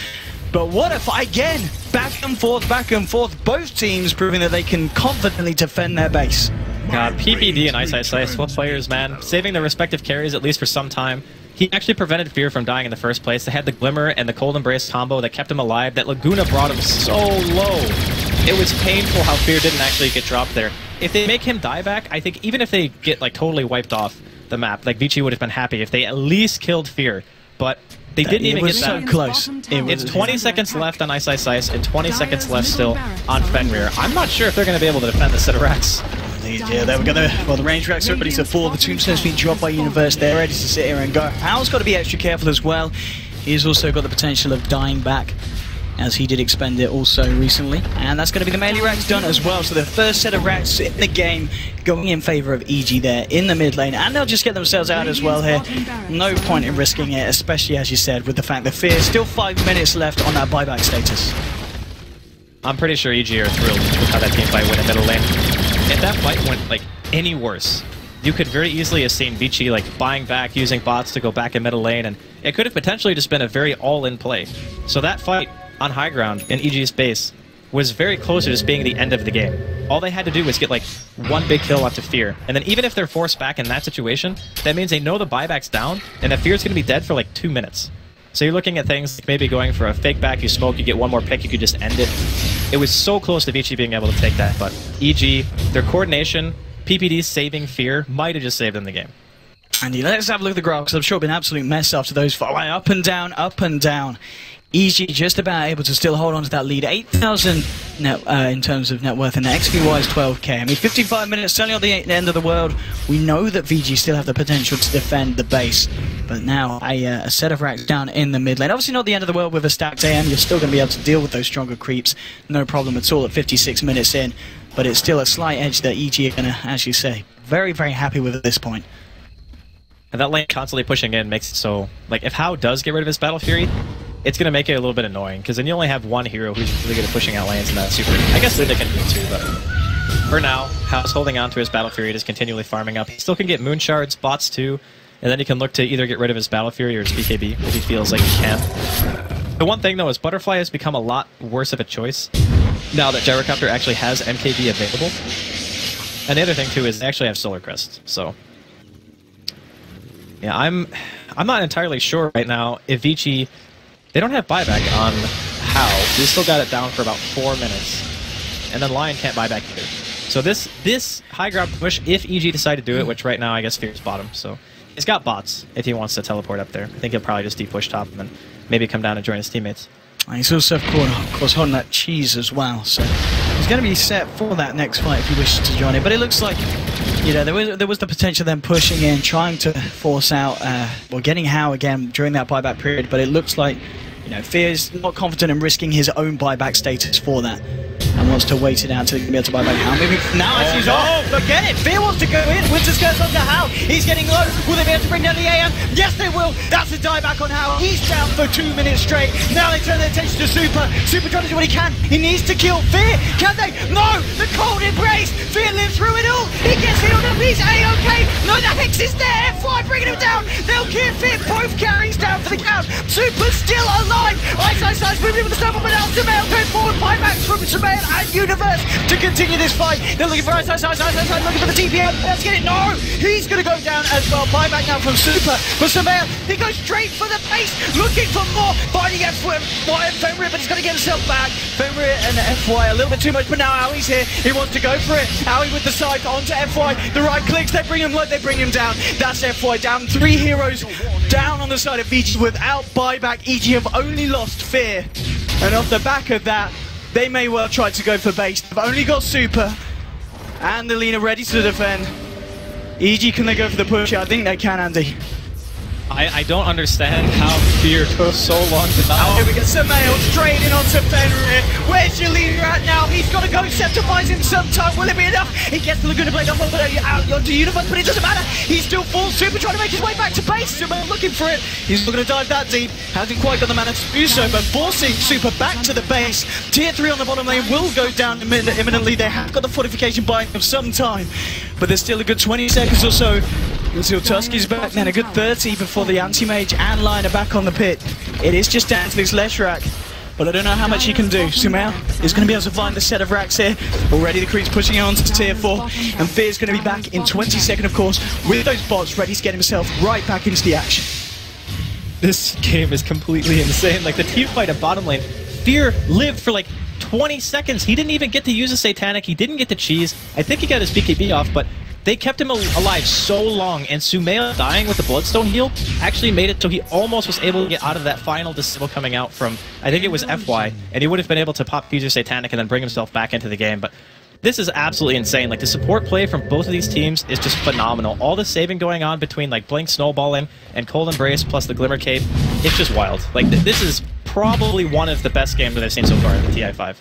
But what if, again, back and forth, both teams proving that they can confidently defend their base. God, PPD and Ice Ice Ice, what players, man. Saving their respective carries at least for some time. He actually prevented Fear from dying in the first place. They had the Glimmer and the Cold Embrace combo that kept him alive. That Laguna brought him so low. It was painful how Fear didn't actually get dropped there. If they make him die back, I think even if they get like totally wiped off the map, like Vici would have been happy if they at least killed Fear. But they didn't even get that. It was so close. It's 20 seconds left on Ice Ice Ice and 20 seconds left still on Fenrir. I'm not sure if they're going to be able to defend this set of Rax. Yeah, they were going to... Well, the range Rax are ready to fall. The tombstone's been dropped by Universe. They're ready to sit here and go. Hal's got to be extra careful as well. He's also got the potential of dying back, as he did expend it also recently. And that's going to be the melee Rax done as well. So the first set of Rax in the game going in favour of EG there in the mid lane. And they'll just get themselves out as well here. No point in risking it, especially as you said, with the fact that Fear still 5 minutes left on that buyback status. I'm pretty sure EG are thrilled with how that team fight went in middle lane. If that fight went like any worse, you could very easily have seen Vici like buying back, using bots to go back in middle lane, and it could have potentially just been a very all-in play. So that fight on high ground in EG's base was very close to just being the end of the game. All they had to do was get like one big kill onto Fear, and then even if they're forced back in that situation, that means they know the buyback's down, and that Fear's going to be dead for like 2 minutes. So you're looking at things like maybe going for a fake back, you smoke, you get one more pick, you could just end it. It was so close to Vici being able to take that, but EG, their coordination, PPD's saving Fear, might have just saved them the game. Andy, let's have a look at the graph, because I'm sure it'll be an absolute mess after those far away. Up and down, up and down. EG just about able to still hold on to that lead. 8,000 in terms of net worth, and the XP is 12k. I mean, 55 minutes, certainly not the end of the world. We know that VG still have the potential to defend the base, but now a set of racks down in the mid lane. Obviously not the end of the world with a stacked AM. You're still going to be able to deal with those stronger creeps. No problem at all at 56 minutes in, but it's still a slight edge that EG are going to, as you say, very, very happy with at this point. And that lane constantly pushing in makes it so, like, if Hao does get rid of his Battle Fury, it's going to make it a little bit annoying, because then you only have one hero who's really good at pushing out lanes, and that's super. I guess Linda can do it too, but for now, Hao's holding on to his Battle Fury, just continually farming up. He still can get Moon Shards, bots too, and then he can look to either get rid of his Battle Fury or his BKB if he feels like he can. The one thing, though, is Butterfly has become a lot worse of a choice now that Gyrocopter actually has MKB available. And the other thing, too, is they actually have Solar Crest, so... Yeah, I'm not entirely sure right now if Vici... They don't have buyback on Hao. They still got it down for about 4 minutes. And then Lion can't buy back either. So this high ground push, if EG decide to do it, which right now I guess Fear's bottom, so he's got bots if he wants to teleport up there. I think he'll probably just deep-push top and then maybe come down and join his teammates. And he's also, of course, holding that cheese as well, so he's going to be set for that next fight if he wishes to join it. But it looks like, you know, there was the potential then pushing in, trying to force out, or getting Hao again during that buyback period, but it looks like, you know, Fear's not confident in risking his own buyback status for that, and wants to wait it out to be able to buy back Hao. Maybe now as he's forget it! Fear wants to go in. Winter Skirts onto Hao. He's getting low. Will they be able to bring down the AM? Yes, they will. That's a dieback on Hao. He's down for 2 minutes straight. Now they turn their attention to Super. Super trying to do what he can. He needs to kill Fear. Can they? No! The cold embrace. Fear lives through it all. He gets healed up. He's A-OK. No, the Hex is there. Fly bringing him down. They'll kill Fear. Both carries down for the count. Super's still alive. Ice moving with the snowball, but now Sumail going forward. Buybacks from Sumail and Universe to continue this fight. They're looking for Ice, looking for the TPM. Let's get it. No! He's going to go down as well. Buyback now from Super. For Sumail, he goes straight for the base, looking for more. Finding Fenrir, but he's going to get himself back. Fenrir and FY a little bit too much, but now Aui's here. He wants to go for it. Aui with the scythe onto FY. The right clicks, they bring him low, they bring him down. That's FY down. 3 heroes down on the side of VG without buyback. EG have only lost Fear. And off the back of that, they may well try to go for base. They've only got Super and the Lina ready to defend. EG, can they go for the push? I think they can, Andy. I don't understand how Fear goes so long to die. Oh, here we get Sumail straight in onto Fenrir. Where's your leader at now? He's got to go septimize him sometime. Will it be enough? He gets the Laguna Blade off out onto Universe, but it doesn't matter. He's still full. Super trying to make his way back to base. Sumail looking for it. He's not going to dive that deep. Hasn't quite got the mana to do so, but forcing Super back to the base. Tier 3 on the bottom lane will go down imminently. They have got the fortification buying them some time, but there's still a good 20 seconds or so until Tusky's back, then a good 30 before the Anti-Mage and Lion are back on the pit. It is just down to this Leshrac, but I don't know how much he can do. Sumail is going to be able to find the set of racks here. Already the creeps pushing on to tier 4, and Fear's going to be back in 20 seconds, of course, with those bots ready to get himself right back into the action. This game is completely insane. Like, the team fight at bottom lane, Fear lived for like 20 seconds. He didn't even get to use a Satanic. He didn't get to cheese. I think he got his BKB off, but they kept him alive so long, and Sumail dying with the Bloodstone heal actually made it so he almost was able to get out of that final disable coming out from, I think it was FY, and he would have been able to pop Fuser Satanic and then bring himself back into the game. But this is absolutely insane. Like, the support play from both of these teams is just phenomenal. All the saving going on between, like, Blink snowballing and Cold Embrace plus the Glimmer Cape, it's just wild. Like, this is probably one of the best games that I've seen so far in the TI5.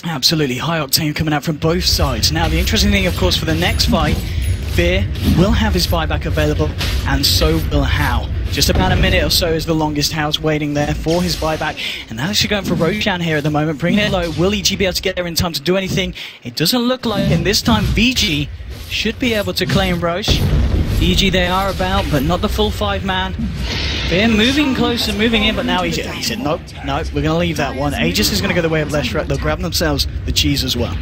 Absolutely, high octane coming out from both sides. Now, the interesting thing, of course, for the next fight, Fear will have his buyback available, and so will Hao. Just about a minute or so is the longest. Hao's waiting there for his buyback, and now they're going for Roshan here at the moment, bringing it low. Will EG be able to get there in time to do anything? It doesn't look like, and this time VG should be able to claim Roche. EG they are about, but not the full 5-man. Fear moving close and moving in, but now he said, nope, we're going to leave that one. Aegis is going to go the way of Leshrac. They'll grab themselves the cheese as well.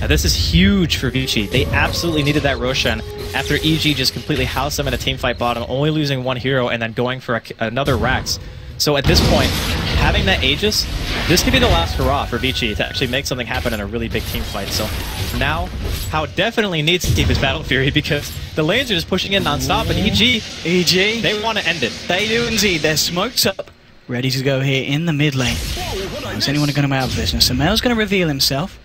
Now, this is huge for Vici. They absolutely needed that Roshan after EG just completely housed them in a teamfight bottom, only losing one hero and then going for another Rax. So at this point, having that Aegis, this could be the last hurrah for Vici to actually make something happen in a really big team fight. So now, How definitely needs to keep his Battle Fury because the lanes are just pushing in non-stop, and EG, they want to end it. They do indeed. Their smoke's up, ready to go here in the mid lane. Is anyone going to out of business? Sumail's going to reveal himself.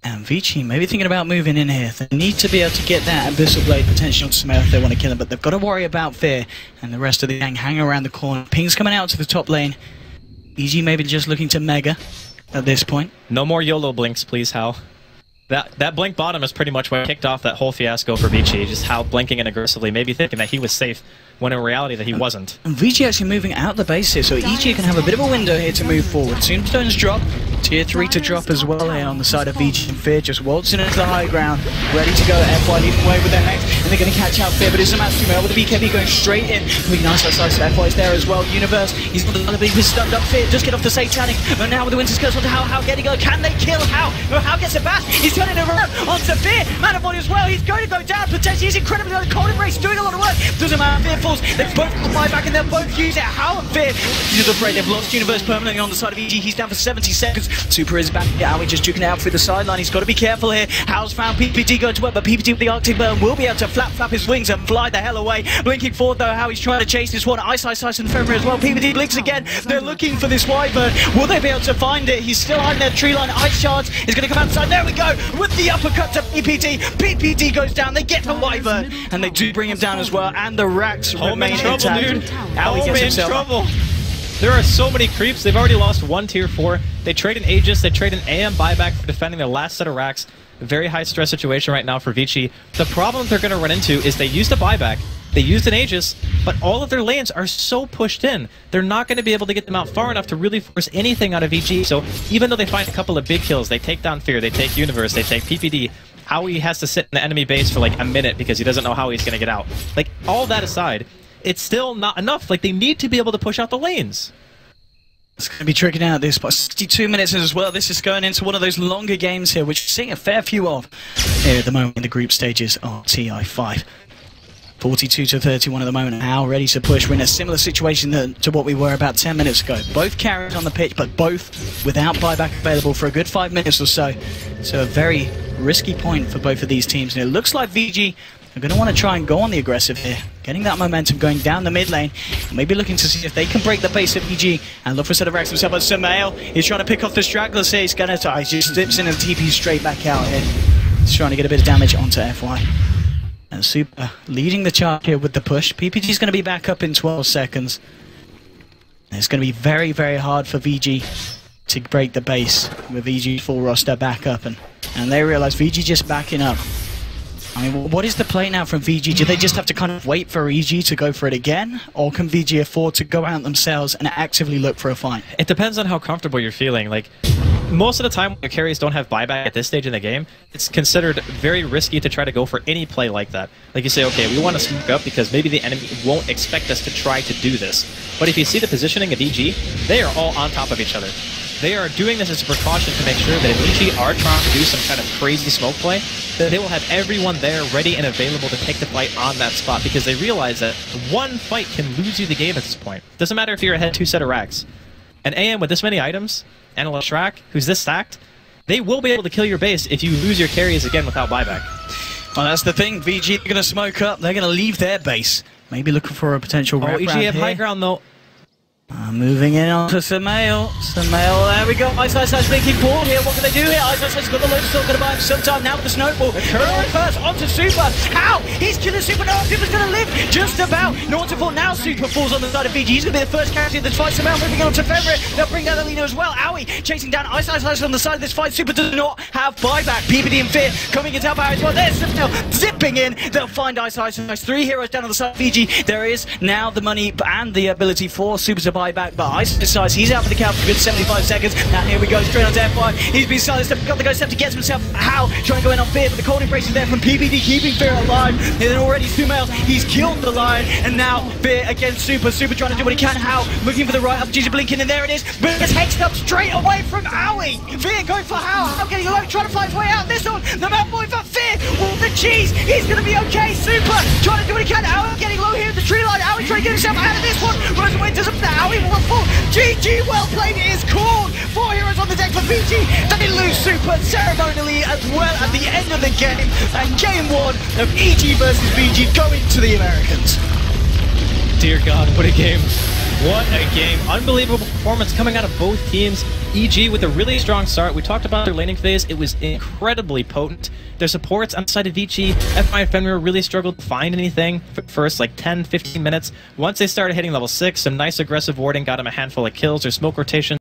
And Vici maybe thinking about moving in here. They need to be able to get that Abyssal Blade potential to Sumail if they want to kill him, but they've got to worry about Fear and the rest of the gang hanging around the corner. Ping's coming out to the top lane. EG maybe just looking to Mega at this point. No more YOLO blinks, please, Hal. That blink bottom is pretty much what kicked off that whole fiasco for Vici, just Hal blinking in aggressively, maybe thinking that he was safe, when in reality that he wasn't. And Vici actually moving out the base here, so EG can have a bit of a window here to move forward. Tombstones drop, tier 3 to drop as well here on the side of Vici, and Fear just waltzing into the high ground, ready to go. FY leading away with their Hex, and they're going to catch out Fear, but it's a match Sumail with the BKB going straight in. Really nice outside, so FY's there as well. Universe, he's got the big stunned up Fear, just get off the Satanic, but now with the Winter's Curse onto How getting go. Can they kill How? No, How gets it back, he's turning it around onto Fear, Manifold as well, he's going to go down, potentially he's incredibly on the Cold Embrace, doing a lot of work, doesn't matter, Fear falls, they've both got the buyback and they'll both use it. How and Fear, he's afraid they've lost Universe permanently on the side of EG, he's down for 70 seconds, Super is back, Aoi just juking it out through the sideline, he's got to be careful here. How's found PPT going to work, but PPT with the Arctic Burn will be able to flap his wings and fly the hell away. Blinking forward though, how he's trying to chase this one. Ice and Ephemeral as well. PPT blinks again, they're looking for this Wyvern. Will they be able to find it? He's still hiding their tree line. Ice Shards is going to come outside, there we go, with the uppercut to PPT. PPT goes down, they get the Wyvern, and they do bring him down as well, and the racks remain intact. Aoi gets himself trouble. There are so many creeps. They've already lost one tier 4. They trade an Aegis, they trade an AM buyback for defending their last set of racks. Very high stress situation right now for Vici. The problem they're going to run into is they used a buyback, they used an Aegis, but all of their lanes are so pushed in, they're not going to be able to get them out far enough to really force anything out of EG. So even though they find a couple of big kills, they take down Fear, they take Universe, they take PPD, Aoi has to sit in the enemy base for like a minute because he doesn't know how he's going to get out. Like, all that aside, it's still not enough. Like, they need to be able to push out the lanes. It's going to be tricking out this, but 62 minutes as well. This is going into one of those longer games here, which we're seeing a fair few of here at the moment in the group stages of TI5. 42-31 at the moment. How ready to push. We're in a similar situation to what we were about 10 minutes ago. Both carriers on the pitch, but both without buyback available for a good 5 minutes or so. So a very risky point for both of these teams. And it looks like VG are going to want to try and go on the aggressive here. Getting that momentum going down the mid lane. Maybe looking to see if they can break the base of EG and look for a set of racks himself. But Sumail is trying to pick off the stragglers here. He's going to he just dips in and TP straight back out here. He's trying to get a bit of damage onto FY. And Super leading the charge here with the push. PPG's going to be back up in 12 seconds. And it's going to be very, very hard for VG to break the base with VG's full roster back up. And they realise VG just backing up. I mean, what is the play now from VG? Do they just have to kind of wait for EG to go for it again? Or can VG afford to go out themselves and actively look for a fight? It depends on how comfortable you're feeling. Like, most of the time, when your carries don't have buyback at this stage in the game, it's considered very risky to try to go for any play like that. Like, you say, okay, we want to smoke up because maybe the enemy won't expect us to try to do this. But if you see the positioning of EG, they are all on top of each other. They are doing this as a precaution to make sure that if EG are trying to do some kind of crazy smoke play, that they will have everyone there ready and available to take the fight on that spot, because they realize that one fight can lose you the game at this point. Doesn't matter if you're ahead 2 set of racks. An AM with this many items, and a Leshrac who's this stacked, they will be able to kill your base if you lose your carries again without buyback. Well, that's the thing. VG are going to smoke up. They're going to leave their base. Maybe looking for a potential wrap EG have high ground though. Moving in on to Sumail. Sumail, there we go. Ice blinking forward here. What can they do here? Ice got the load, still going to buy him some time now with the snowball. Going first onto Super. How? He's killing Super. No, Super's going to live just about. No one to fall. Now Super falls on the side of VG. He's going to be the first casualty of this fight. Sumail moving on to Feveritt. They'll bring down the leader as well. Aoi chasing down Ice on the side of this fight. Super does not have buyback. PPD and Fear coming into help out as well. There's Sumail zipping in. They'll find Ice. 3 heroes down on the side of VG. There is now the money and the ability for Super to buy back. But Ice decides he's out for the count for a good 75 seconds. And here we go, straight on to F5. He's been silenced, got the ghost step to get himself. How? Trying to go in on Fear, but the cold embrace is there from PPD, keeping Fear alive. And then already Sumail, he's killed the Lion. And now Fear against Super. Super trying to do what he can. How? Looking for the right up, G's blinking, and there it is. But it's hexed up straight away from Aoi. Fear going for How getting low, trying to find his way out. This one, the Mad Boy for Fear. Will the cheese. He's going to be okay. Super trying to do what he can. Owie getting low here at the tree line. Owie trying to get himself out of this one. Rosa winters up now. Owie will fall. GG, well played is called. 4 heroes on the deck for Vici. They lose Super ceremonially as well at the end of the game. And game 1 of EG versus VG going to the Americans. Dear God, what a game. What a game. Unbelievable performance coming out of both teams. EG with a really strong start. We talked about their laning phase. It was incredibly potent. Their supports outside of Vici, FI and Fenrir really struggled to find anything for first like 10, 15 minutes. Once they started hitting level 6, some nice aggressive warding got them a handful of kills. Their smoke rotation